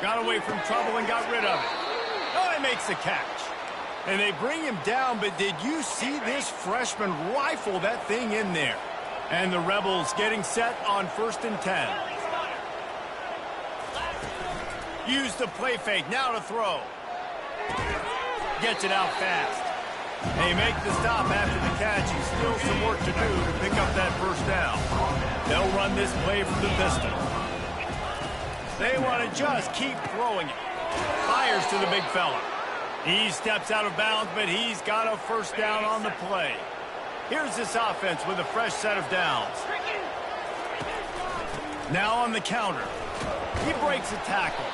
Got away from trouble and got rid of it. Oh, he makes the catch. And they bring him down, but did you see this freshman rifle that thing in there? And the Rebels getting set on 1st and 10. Use the play fake, now to throw. Gets it out fast. They make the stop after the catch, and still some work to do to pick up that 1st down. They'll run this play from the pistol. They want to just keep throwing it. Fires to the big fella. He steps out of bounds, but he's got a 1st down on the play. Here's this offense with a fresh set of downs. Now on the counter. He breaks a tackle.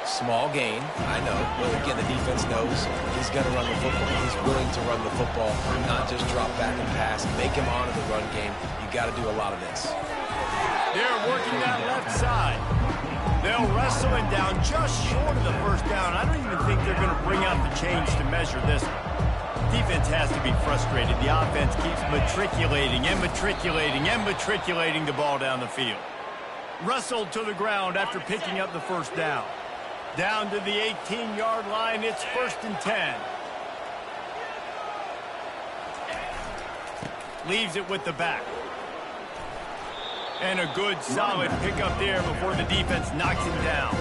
Small gain, I know. But again, the defense knows he's going to run the football. He's willing to run the football, not just drop back and pass. Make him honor the run game. You got to do a lot of this. They're working that left side. They'll wrestle him down just short of the 1st down. I don't even think they're going to bring out the chains to measure this one. Defense has to be frustrated. The offense keeps matriculating and matriculating and matriculating the ball down the field. Wrestled to the ground after picking up the 1st down. Down to the 18-yard line, it's 1st and 10. Leaves it with the back. And a good, solid pickup there before the defense knocks him down.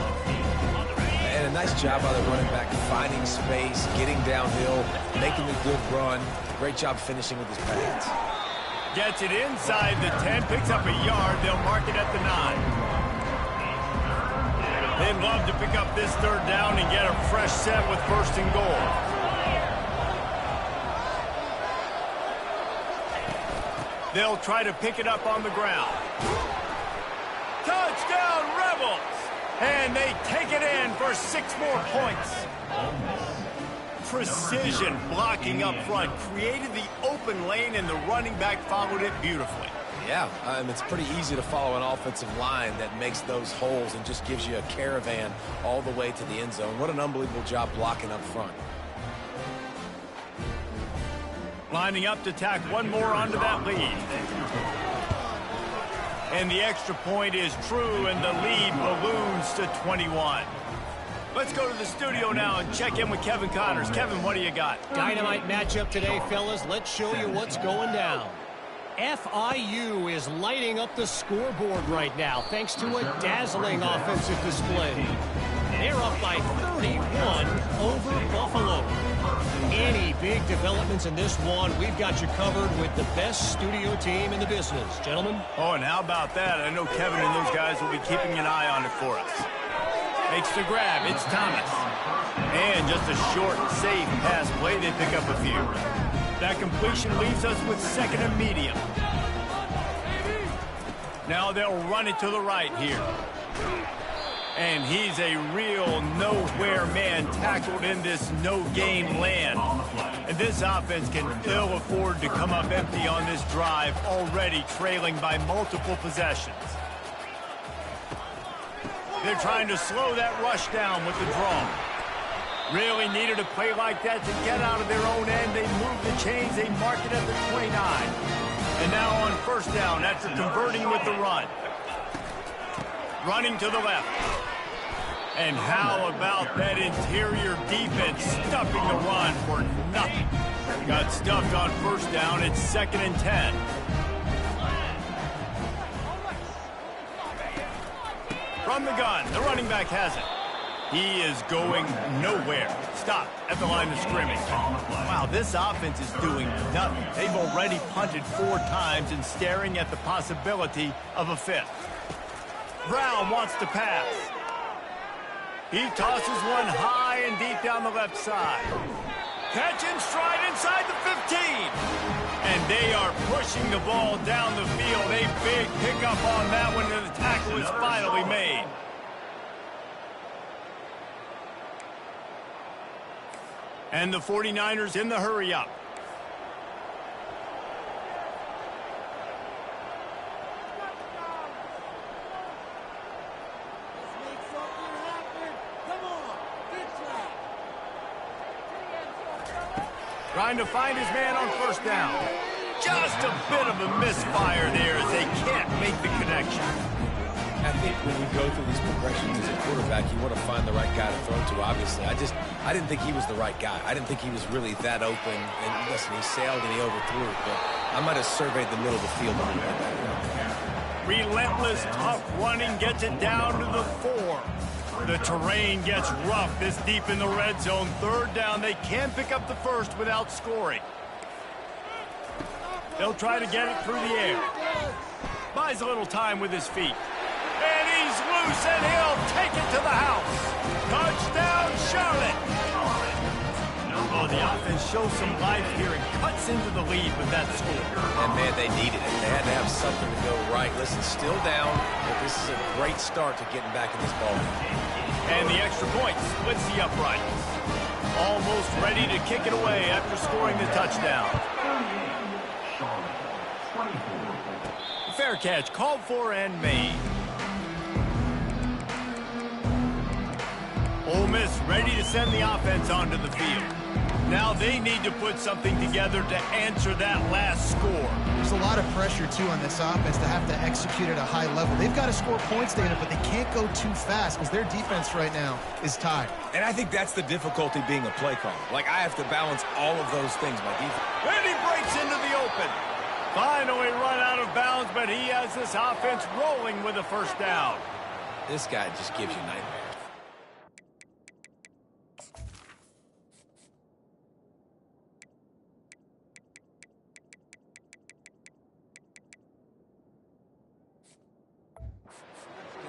And a nice job by the running back, finding space, getting downhill, making a good run. Great job finishing with his pads. Gets it inside the 10, picks up a yard. They'll mark it at the 9. They'd love to pick up this 3rd down and get a fresh set with 1st and goal. They'll try to pick it up on the ground. Touchdown, Rebels! And they take it in for 6 more points. Precision blocking up front created the open lane, and the running back followed it beautifully. Yeah, it's pretty easy to follow an offensive line that makes those holes and just gives you a caravan all the way to the end zone. What an unbelievable job blocking up front. Lining up to tack one more onto that lead. And the extra point is true, and the lead balloons to 21. Let's go to the studio now and check in with Kevin Connors. Kevin, what do you got? Dynamite matchup today, fellas. Let's show you what's going down. FIU is lighting up the scoreboard right now thanks to a dazzling offensive display. They're up by 31 over Buffalo. Any big developments in this one, we've got you covered with the best studio team in the business. Gentlemen? Oh, and how about that? I know Kevin and those guys will be keeping an eye on it for us. Makes the grab. It's Thomas. And just a short, safe pass play. They pick up a few. That completion leaves us with second and medium. Now they'll run it to the right here. And he's a real nowhere man tackled in this no-gain land. And this offense can ill afford to come up empty on this drive, already trailing by multiple possessions. They're trying to slow that rush down with the draw. Really needed a play like that to get out of their own end. They move the chains. They mark it at the 29. And now on first down after converting with the run. Running to the left. And how about that interior defense stuffing the run for nothing? Got stuffed on first down. It's 2nd and 10. From the gun, the running back has it. He is going nowhere. Stop at the line of scrimmage. Wow, this offense is doing nothing. They've already punted 4 times and staring at the possibility of a 5th. Brown wants to pass. He tosses one high and deep down the left side. Catch and stride inside the 15. And they are pushing the ball down the field. A big pickup on that one, and the tackle is finally made. And the 49ers in the hurry-up. Trying to find his man on first down. Just a bit of a misfire there as they can't make the connection. I think when you go through these progressions as a quarterback, you want to find the right guy to throw to, obviously. I didn't think he was the right guy. I didn't think he was really that open. And listen, he sailed and he overthrew it, but I might have surveyed the middle of the field a little bit. Relentless, tough running gets it down to the 4. The terrain gets rough this deep in the red zone. 3rd down, they can pick up the first without scoring. They'll try to get it through the air. Buys a little time with his feet. And he's loose, and he'll take it to the house. Touchdown, Charlotte. Oh, the offense shows some life here and cuts into the lead with that score. And, man, they needed it. They had to have something to go right. Listen, still down, but this is a great start to getting back in this ball game. And the extra point splits the uprights. Almost ready to kick it away after scoring the touchdown. Fair catch called for and made. Ole Miss ready to send the offense onto the field. Now they need to put something together to answer that last score. There's a lot of pressure, too, on this offense to have to execute at a high level. They've got to score points, Dana, but they can't go too fast because their defense right now is tied. And I think that's the difficulty being a play caller. Like, I have to balance all of those things, my defense. And he breaks into the open. Finally run out of bounds, but he has this offense rolling with a first down. This guy just gives you nightmares.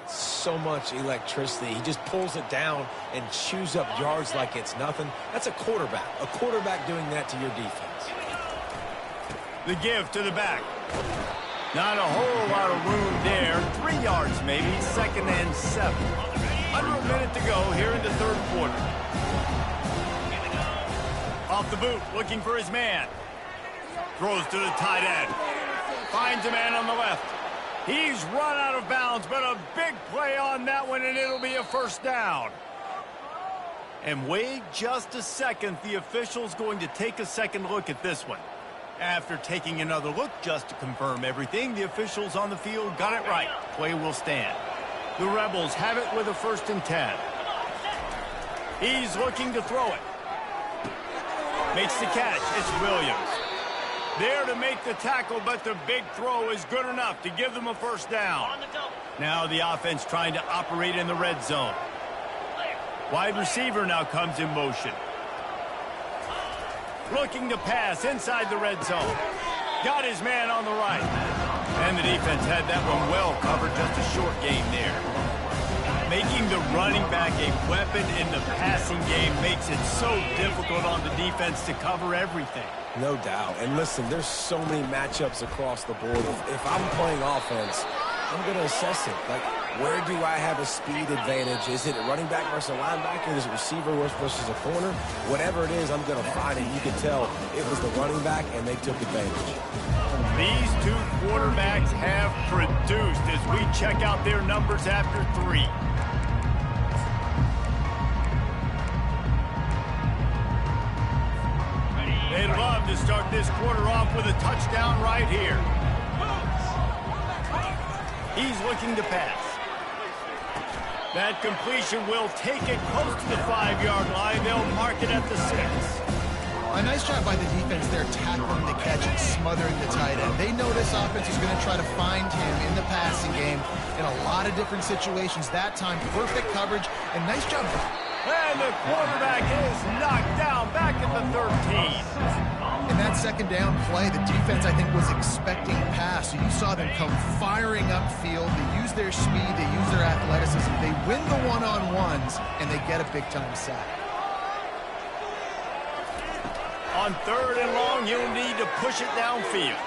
So much electricity. He just pulls it down and chews up yards like it's nothing. That's a quarterback. A quarterback doing that to your defense. The give to the back. Not a whole lot of room there. 3 yards maybe. 2nd and 7. Under a minute to go here in the 3rd quarter. Off the boot, looking for his man. Throws to the tight end. Finds a man on the left. He's run out of bounds, but a big play on that one, and it'll be a first down. And wait just a second. The official's going to take a second look at this one. After taking another look just to confirm everything, the officials on the field got it right. Play will stand. The Rebels have it with a 1st and 10. He's looking to throw it. Makes the catch. It's Williams. There to make the tackle, but the big throw is good enough to give them a first down. Now the offense trying to operate in the red zone. Wide receiver now comes in motion. Looking to pass inside the red zone. Got his man on the right. And the defense had that one well covered, just a short game there. Making the running back a weapon in the passing game makes it so difficult on the defense to cover everything. No doubt. And listen, there's so many matchups across the board. If I'm playing offense, I'm going to assess it. Like, where do I have a speed advantage? Is it a running back versus a linebacker? Is it receiver versus a corner? Whatever it is, I'm going to find it. You can tell it was the running back, and they took advantage. These two quarterbacks have produced as we check out their numbers after 3. They'd love to start this quarter off with a touchdown right here. He's looking to pass. That completion will take it close to the 5-yard line. They'll mark it at the 6. A nice job by the defense there, tackling the catch and smothering the tight end. They know this offense is going to try to find him in the passing game in a lot of different situations. That time, perfect coverage, and nice job. And the quarterback is knocked down back at the 13. In that second down play, the defense, I think, was expecting pass. So you saw them come firing upfield. They use their speed. They use their athleticism. They win the one-on-ones, and they get a big-time sack. On 3rd and long, he'll need to push it downfield.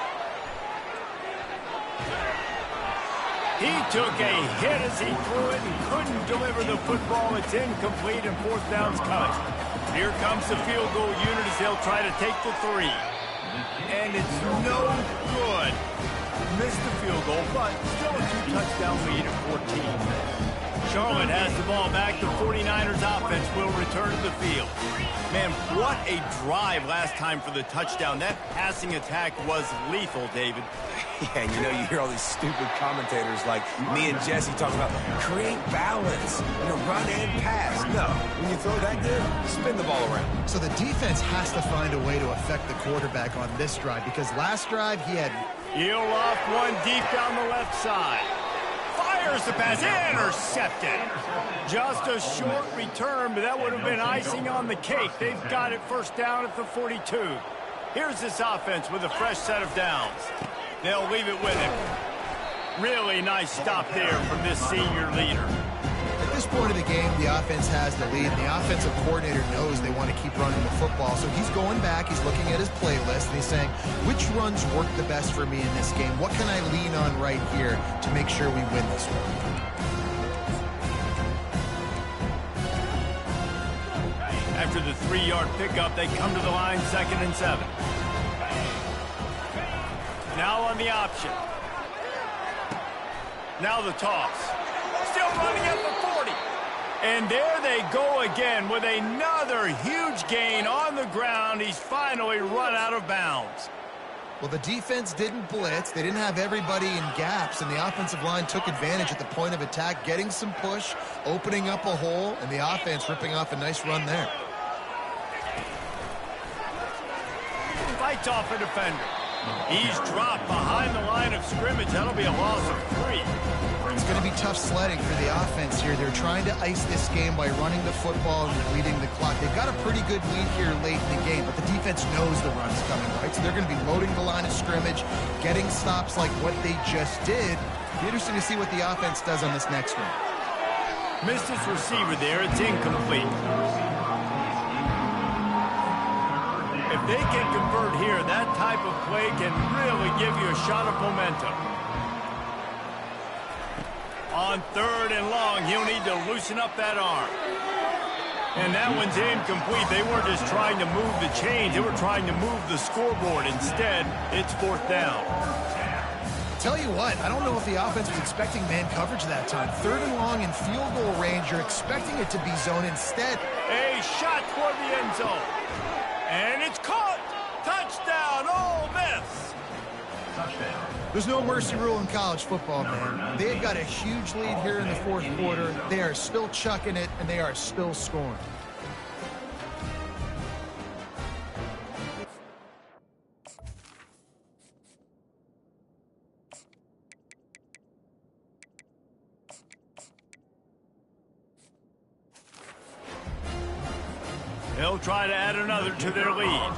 He took a hit as he threw it and couldn't deliver the football. It's incomplete and 4th down's coming. Here comes the field goal unit as they'll try to take the 3. And it's no good. Missed the field goal, but still a 2-touchdown lead at 14. Charlotte has the ball back. The 49ers offense will return to the field. Man, what a drive last time for the touchdown. That passing attack was lethal, David. Yeah, and you know, you hear all these stupid commentators like me and Jesse talking about create balance, run and pass. No, when you throw that good, spin the ball around. So the defense has to find a way to affect the quarterback on this drive, because last drive he had... He'll off one deep down the left side. Fires the pass, intercepted. Just a short return, but that would have been icing on the cake. They've got it first down at the 42. Here's this offense with a fresh set of downs. They'll leave it with him. Really nice stop there from this senior leader. At this point of the game, the offense has the lead, and the offensive coordinator knows they want to keep running the football. So he's going back, he's looking at his playlist, and he's saying, which runs work the best for me in this game? What can I lean on right here to make sure we win this one? After the 3-yard pickup, they come to the line, 2nd and 7. Now on the option. Now the toss. Still running at the 40. And there they go again with another huge gain on the ground. He's finally run out of bounds. Well, the defense didn't blitz. They didn't have everybody in gaps, and the offensive line took advantage at the point of attack, getting some push, opening up a hole, and the offense ripping off a nice run there. Fights off a defender. He's dropped behind the line of scrimmage. That'll be a loss of 3. It's going to be tough sledding for the offense here. They're trying to ice this game by running the football and leading the clock. They've got a pretty good lead here late in the game, but the defense knows the run's coming, right? So they're going to be loading the line of scrimmage, getting stops like what they just did. It'll be interesting to see what the offense does on this next one. Missed his receiver there. It's incomplete. If they can convert here, that type of play can really give you a shot of momentum. On 3rd and long, he'll need to loosen up that arm. And that one's incomplete. They weren't just trying to move the chains. They were trying to move the scoreboard. Instead, it's 4th down. Tell you what, I don't know if the offense was expecting man coverage that time. 3rd and long in field goal range, you're expecting it to be zone. Instead, a shot toward the end zone. And it's caught. Touchdown, Ole Miss. Touchdown. There's no mercy rule in college football, man. They've got a huge lead here in the 4th quarter. They are still chucking it, and they are still scoring. They'll try to add another to their lead.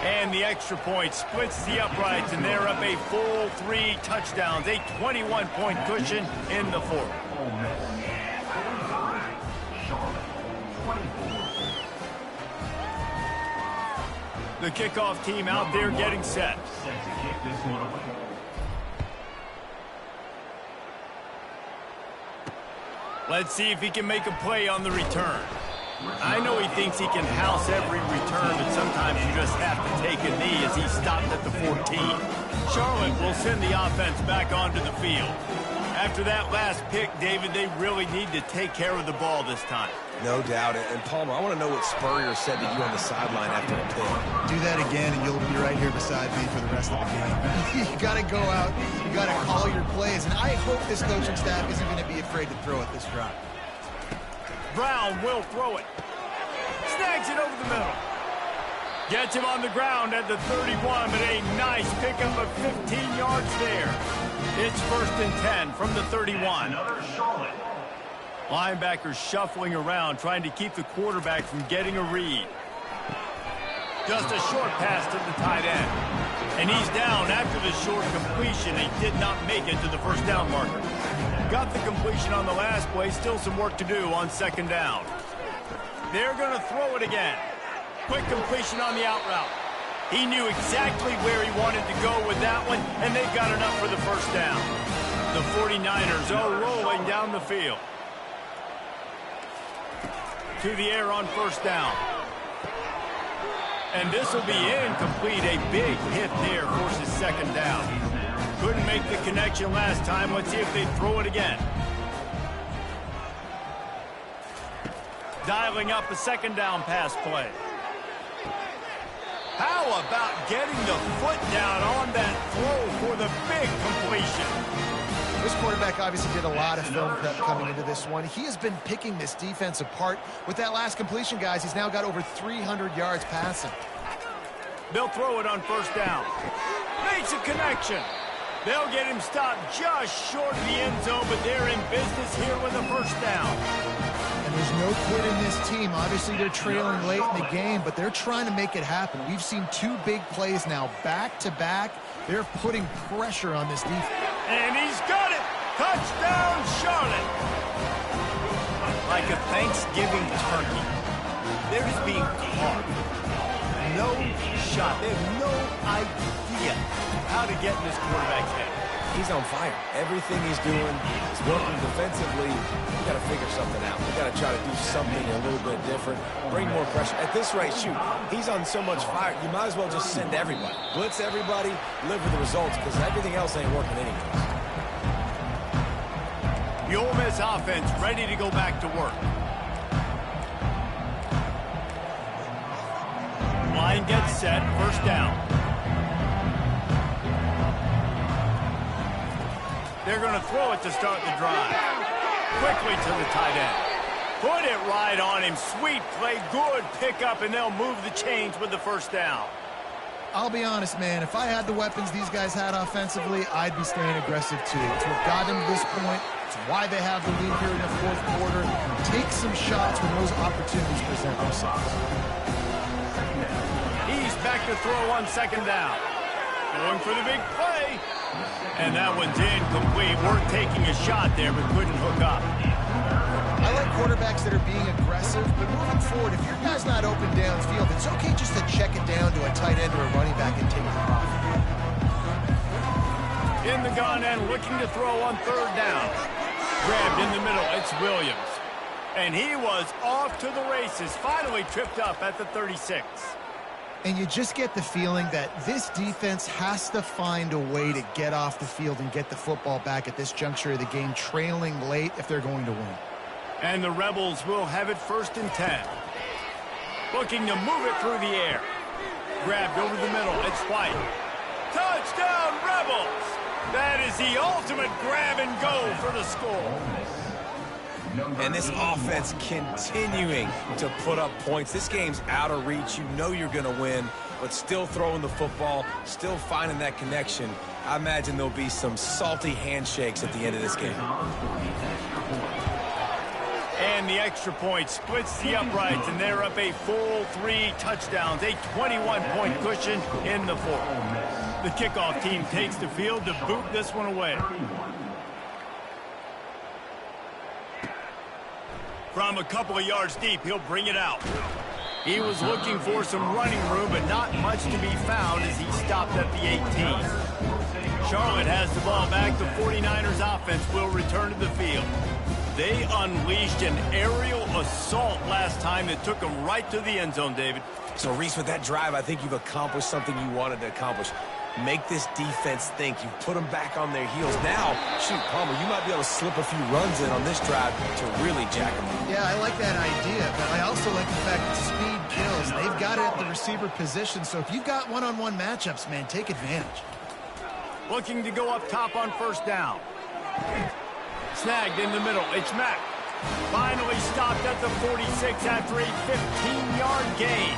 And the extra point splits the uprights, and they're up a full 3 touchdowns, a 21-point cushion in the fourth. The kickoff team out there getting set. Let's see if he can make a play on the return. I know he thinks he can house every return, but sometimes you just have to take a knee as he stopped at the 14. Charlotte will send the offense back onto the field. After that last pick, David, they really need to take care of the ball this time. No doubt. And Palmer, I want to know what Spurrier said to you on the sideline after the pick. Do that again, and you'll be right here beside me for the rest of the game. You got to go out. You got to call your plays. And I hope this coaching staff isn't going to be afraid to throw it this drive. Brown will throw it. Snags it over the middle. Gets him on the ground at the 31, but a nice pickup of 15 yards there. It's 1st and 10 from the 31. Linebackers shuffling around, trying to keep the quarterback from getting a read. Just a short pass to the tight end. And he's down after the short completion. He did not make it to the first down marker. Got the completion on the last play. Still some work to do on 2nd down. They're going to throw it again. Quick completion on the out route. He knew exactly where he wanted to go with that one, and they've got enough for the first down. The 49ers are rolling down the field. To the air on 1st down. And this will be incomplete. A big hit there forces 2nd down. Couldn't make the connection last time. Let's see if they throw it again. Dialing up a 2nd down pass play. How about getting the foot down on that throw for the big completion? This quarterback obviously did a lot of film prep coming into this one. He has been picking this defense apart. With that last completion, guys, he's now got over 300 yards passing. They'll throw it on 1st down. Makes a connection. They'll get him stopped just short of the end zone, but they're in business here with a 1st down. And there's no quit in this team. Obviously, they're trailing late in the game, but they're trying to make it happen. We've seen 2 big plays now, back-to-back. They're putting pressure on this defense. And he's got it! Touchdown, Charlotte! Like a Thanksgiving turkey. They're just being carved. No shot. They have no idea how to get in this quarterback's head. He's on fire. Everything he's doing is working defensively. We got to figure something out. We got to try to do something a little bit different. Bring more pressure. At this rate, shoot, he's on so much fire, you might as well just send everybody. Blitz everybody, live with the results, because everything else ain't working anyways. The Ole Miss offense ready to go back to work. Line gets set, 1st down. They're going to throw it to start the drive. Quickly to the tight end. Put it right on him. Sweet play, good pickup, and they'll move the chains with the 1st down. I'll be honest, man. If I had the weapons these guys had offensively, I'd be staying aggressive too. It's what got them to this point. It's why they have the lead here in the 4th quarter. Take some shots when those opportunities present themselves. He's back to throw on 2nd down. Going for the big play. And that one's incomplete. Worth taking a shot there, but couldn't hook up. I like quarterbacks that are being aggressive, but moving forward, if your guy's not open downfield, it's okay just to check it down to a tight end or a running back and take it off. In the gun and looking to throw on 3rd down. Grabbed in the middle, it's Williams. And he was off to the races, finally tripped up at the 36. And you just get the feeling that this defense has to find a way to get off the field and get the football back at this juncture of the game, trailing late if they're going to win. And the Rebels will have it 1st and 10. Looking to move it through the air. Grabbed over the middle, it's White. Touchdown, Rebels! That is the ultimate grab and go for the score. And this offense continuing to put up points. This game's out of reach. You know you're going to win, but still throwing the football, still finding that connection. I imagine there'll be some salty handshakes at the end of this game. And the extra point splits the uprights, and they're up a full 3 touchdowns, a 21-point cushion in the fourth. The kickoff team takes the field to boot this one away. From a couple of yards deep, he'll bring it out. He was looking for some running room, but not much to be found as he stopped at the 18. Charlotte has the ball back. The 49ers offense will return to the field. They unleashed an aerial assault last time that took them right to the end zone, David. So, Reese, with that drive, I think you've accomplished something you wanted to accomplish. Make this defense think. You put them back on their heels. Now, shoot, Palmer, you might be able to slip a few runs in on this drive to really jack them up. Yeah, I like that idea, but I also like the fact that speed kills. They've got it at the receiver position, so if you've got one-on-one matchups, man, take advantage. Looking to go up top on first down. Snagged in the middle. It's Mack. Finally stopped at the 46 after a 15-yard gain.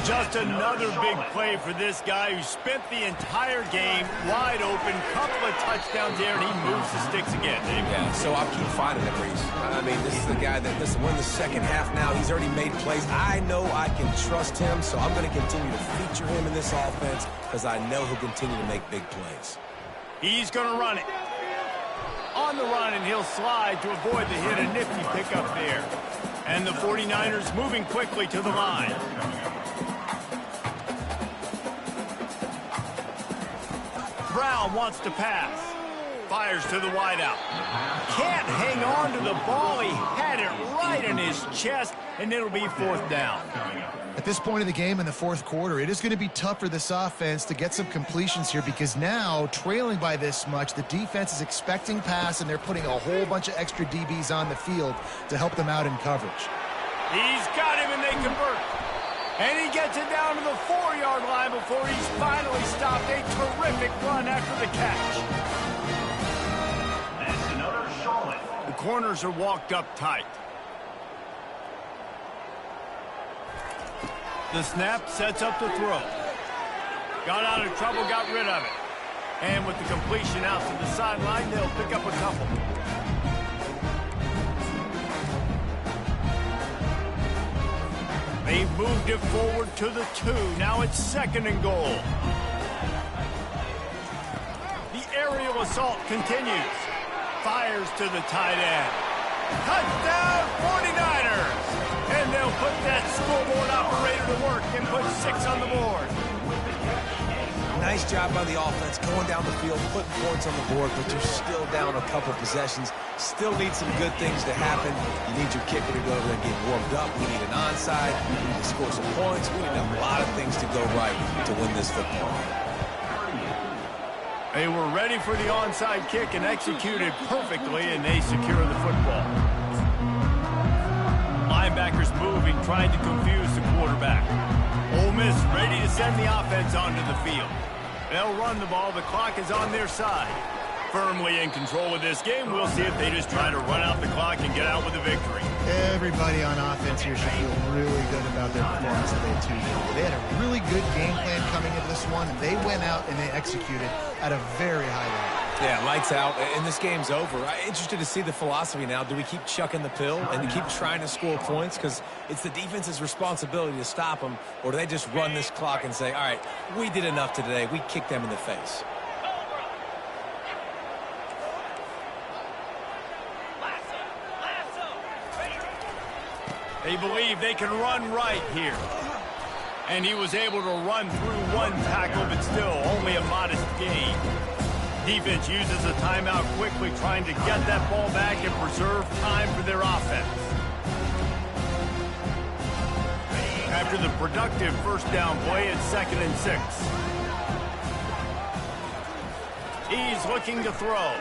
Just another big play for this guy who spent the entire game wide open. Couple of touchdowns there, and he moves the sticks again. Yeah, so I'll keep finding him, Reese. I mean, this is the guy that, listen, we're in the second half now. He's already made plays. I know I can trust him, so I'm going to continue to feature him in this offense because I know he'll continue to make big plays. He's going to run it. On the run, and he'll slide to avoid the hit. A nifty pickup there. And the 49ers moving quickly to the line. Brown wants to pass. Fires to the wideout. Can't hang on to the ball. He had it right in his chest, and it'll be fourth down. At this point of the game in the fourth quarter, it is going to be tough for this offense to get some completions here because now, trailing by this much, the defense is expecting pass, and they're putting a whole bunch of extra DBs on the field to help them out in coverage. He's got him, and they convert. And he gets it down to the 4-yard line before he's finally stopped. A terrific run after the catch. That's another Charlotte. The corners are walked up tight. The snap sets up the throw. Got out of trouble, got rid of it. And with the completion out to the sideline, they'll pick up a couple. They've moved it forward to the 2. Now it's 2nd and goal. The aerial assault continues. Fires to the tight end. Touchdown 49ers! And they'll put that scoreboard operator to work and put 6 on the board. Nice job by the offense going down the field, putting points on the board, but you're still down a couple possessions. Still need some good things to happen. You need your kicker to go over and get warmed up. We need an onside. We need to score some points. We need a lot of things to go right to win this football. They were ready for the onside kick and executed perfectly, and they secure the football. Linebackers moving, trying to confuse the quarterback. Ole Miss ready to send the offense onto the field. They'll run the ball. The clock is on their side. Firmly in control of this game. We'll see if they just try to run out the clock and get out with a victory. Everybody on offense here should feel really good about their performance today, too. They had a really good game plan coming into this one, and they went out and they executed at a very high level. Yeah, lights out, and this game's over. I'm interested to see the philosophy now. Do we keep chucking the pill and keep trying to score points? Because it's the defense's responsibility to stop them, or do they just run this clock and say, all right, we did enough today. We kicked them in the face. They believe they can run right here. And he was able to run through one tackle, but still only a modest gain. Defense uses a timeout quickly, trying to get that ball back and preserve time for their offense. After the productive first down play, it's 2nd and 6. He's looking to throw.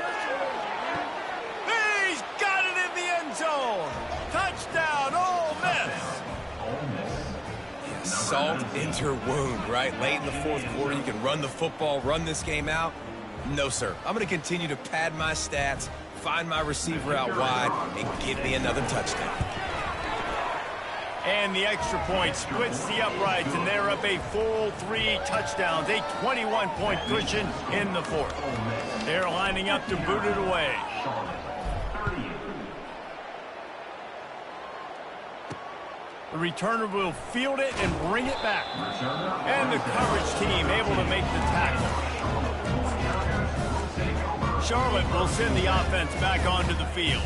He's got it in the end zone. Touchdown, Ole Miss. Salt into her wound, right? Late in the fourth quarter, you can run the football, run this game out. No, sir. I'm going to continue to pad my stats, find my receiver out wide, and give me another touchdown. And the extra point splits the uprights, and they're up a full 3 touchdowns, a 21-point cushion in the fourth. They're lining up to boot it away. The returner will field it and bring it back. And the coverage team able to make the tackle. Charlotte will send the offense back onto the field.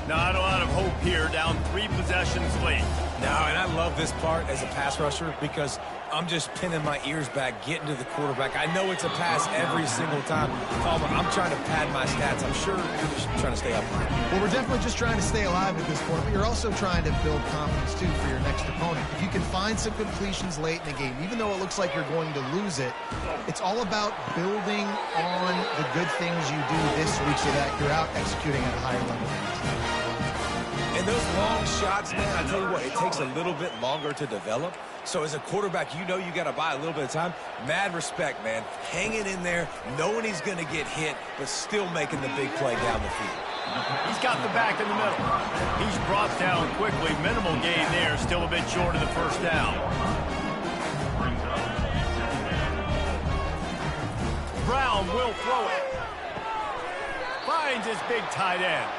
Not a lot of hope here, down 3 possessions late. No, and I love this part as a pass rusher because I'm just pinning my ears back, getting to the quarterback. I know it's a pass every single time. Palmer, I'm trying to pad my stats. I'm sure you're just trying to stay up. Well, we're definitely just trying to stay alive at this point, but you're also trying to build confidence, too, for your next opponent. If you can find some completions late in the game, even though it looks like you're going to lose it, it's all about building on the good things you do this week so that you're out executing at a higher level. And those long shots, man, I tell you what, it takes a little bit longer to develop. So as a quarterback, you know you got to buy a little bit of time. Mad respect, man. Hanging in there, knowing he's going to get hit, but still making the big play down the field. He's got the back in the middle. He's brought down quickly. Minimal gain there, still a bit short of the first down. Brown will throw it. Finds his big tight end.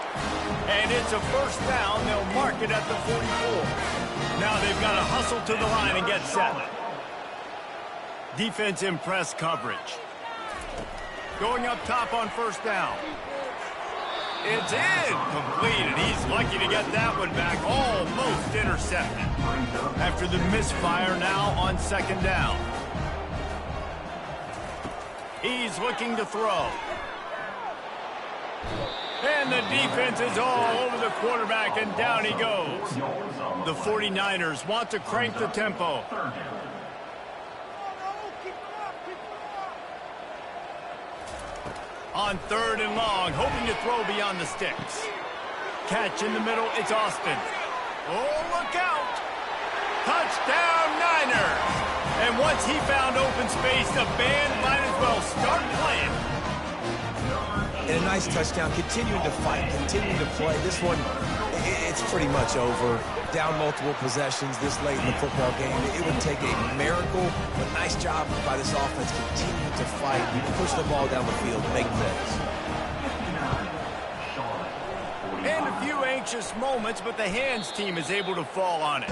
And it's a first down. They'll mark it at the 44. Now they've got to hustle to the line and get set. Defense in press coverage. Going up top on first down. It's incomplete, and he's lucky to get that one back. Almost intercepted. After the misfire now on second down. He's looking to throw. And the defense is all over the quarterback, and down he goes. The 49ers want to crank the tempo. On third and long, hoping to throw beyond the sticks. Catch in the middle, it's Austin. Oh, look out! Touchdown, Niners! And once he found open space, the band might as well start playing. And a nice touchdown, continuing to fight, continuing to play. This one, it's pretty much over. Down multiple possessions this late in the football game. It would take a miracle, but nice job by this offense continuing to fight. You push the ball down the field, make plays. And a few anxious moments, but the hands team is able to fall on it.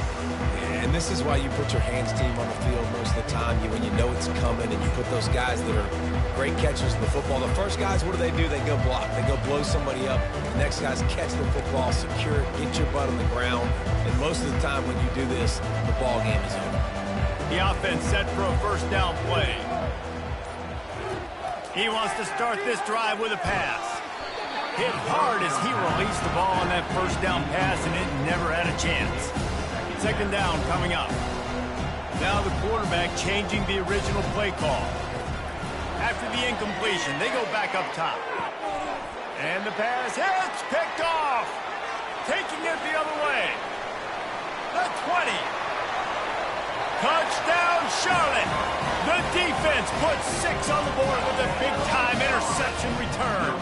And this is why you put your hands team on the field most of the time. When you know it's coming, and you put those guys that are great catchers of the football. The first guys, what do? They go block. They go blow somebody up. The next guys catch the football, secure it, get your butt on the ground. And most of the time when you do this, the ball game is over. The offense set for a first down play. He wants to start this drive with a pass. Hit hard as he released the ball on that first down pass, and it never had a chance. Second down coming up. Now the quarterback changing the original play call. After the incompletion, they go back up top. And the pass hits, picked off. Taking it the other way. The 20. Touchdown, Charlotte. The defense puts 6 on the board with a big-time interception return.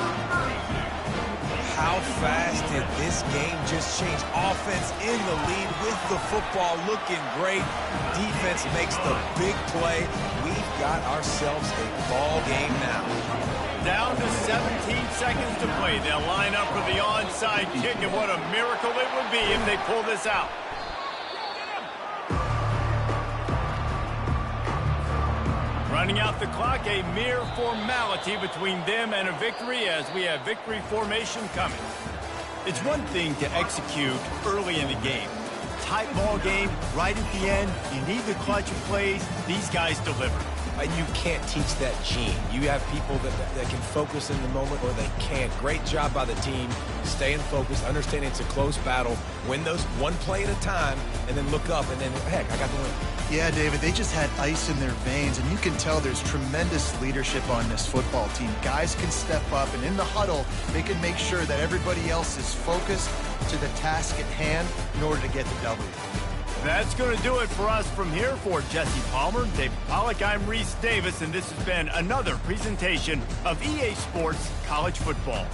How fast did this game just change? Offense in the lead with the football looking great. Defense makes the big play. We've got ourselves a ball game now. Down to 17 seconds to play. They'll line up for the onside kick, and what a miracle it would be if they pull this out. Running out the clock, a mere formality between them and a victory as we have victory formation coming. It's one thing to execute early in the game. Tight ball game, right at the end, you need the clutch of plays. These guys deliver. And you can't teach that gene. You have people that can focus in the moment or they can't. Great job by the team, staying focused, understanding it's a close battle, win those one play at a time, and then look up, and then, heck, I got the win. Yeah, David, they just had ice in their veins, and you can tell there's tremendous leadership on this football team. Guys can step up, and in the huddle, they can make sure that everybody else is focused to the task at hand in order to get the W. That's going to do it for us from here. For Jesse Palmer, David Pollack, I'm Reese Davis, and this has been another presentation of EA Sports College Football.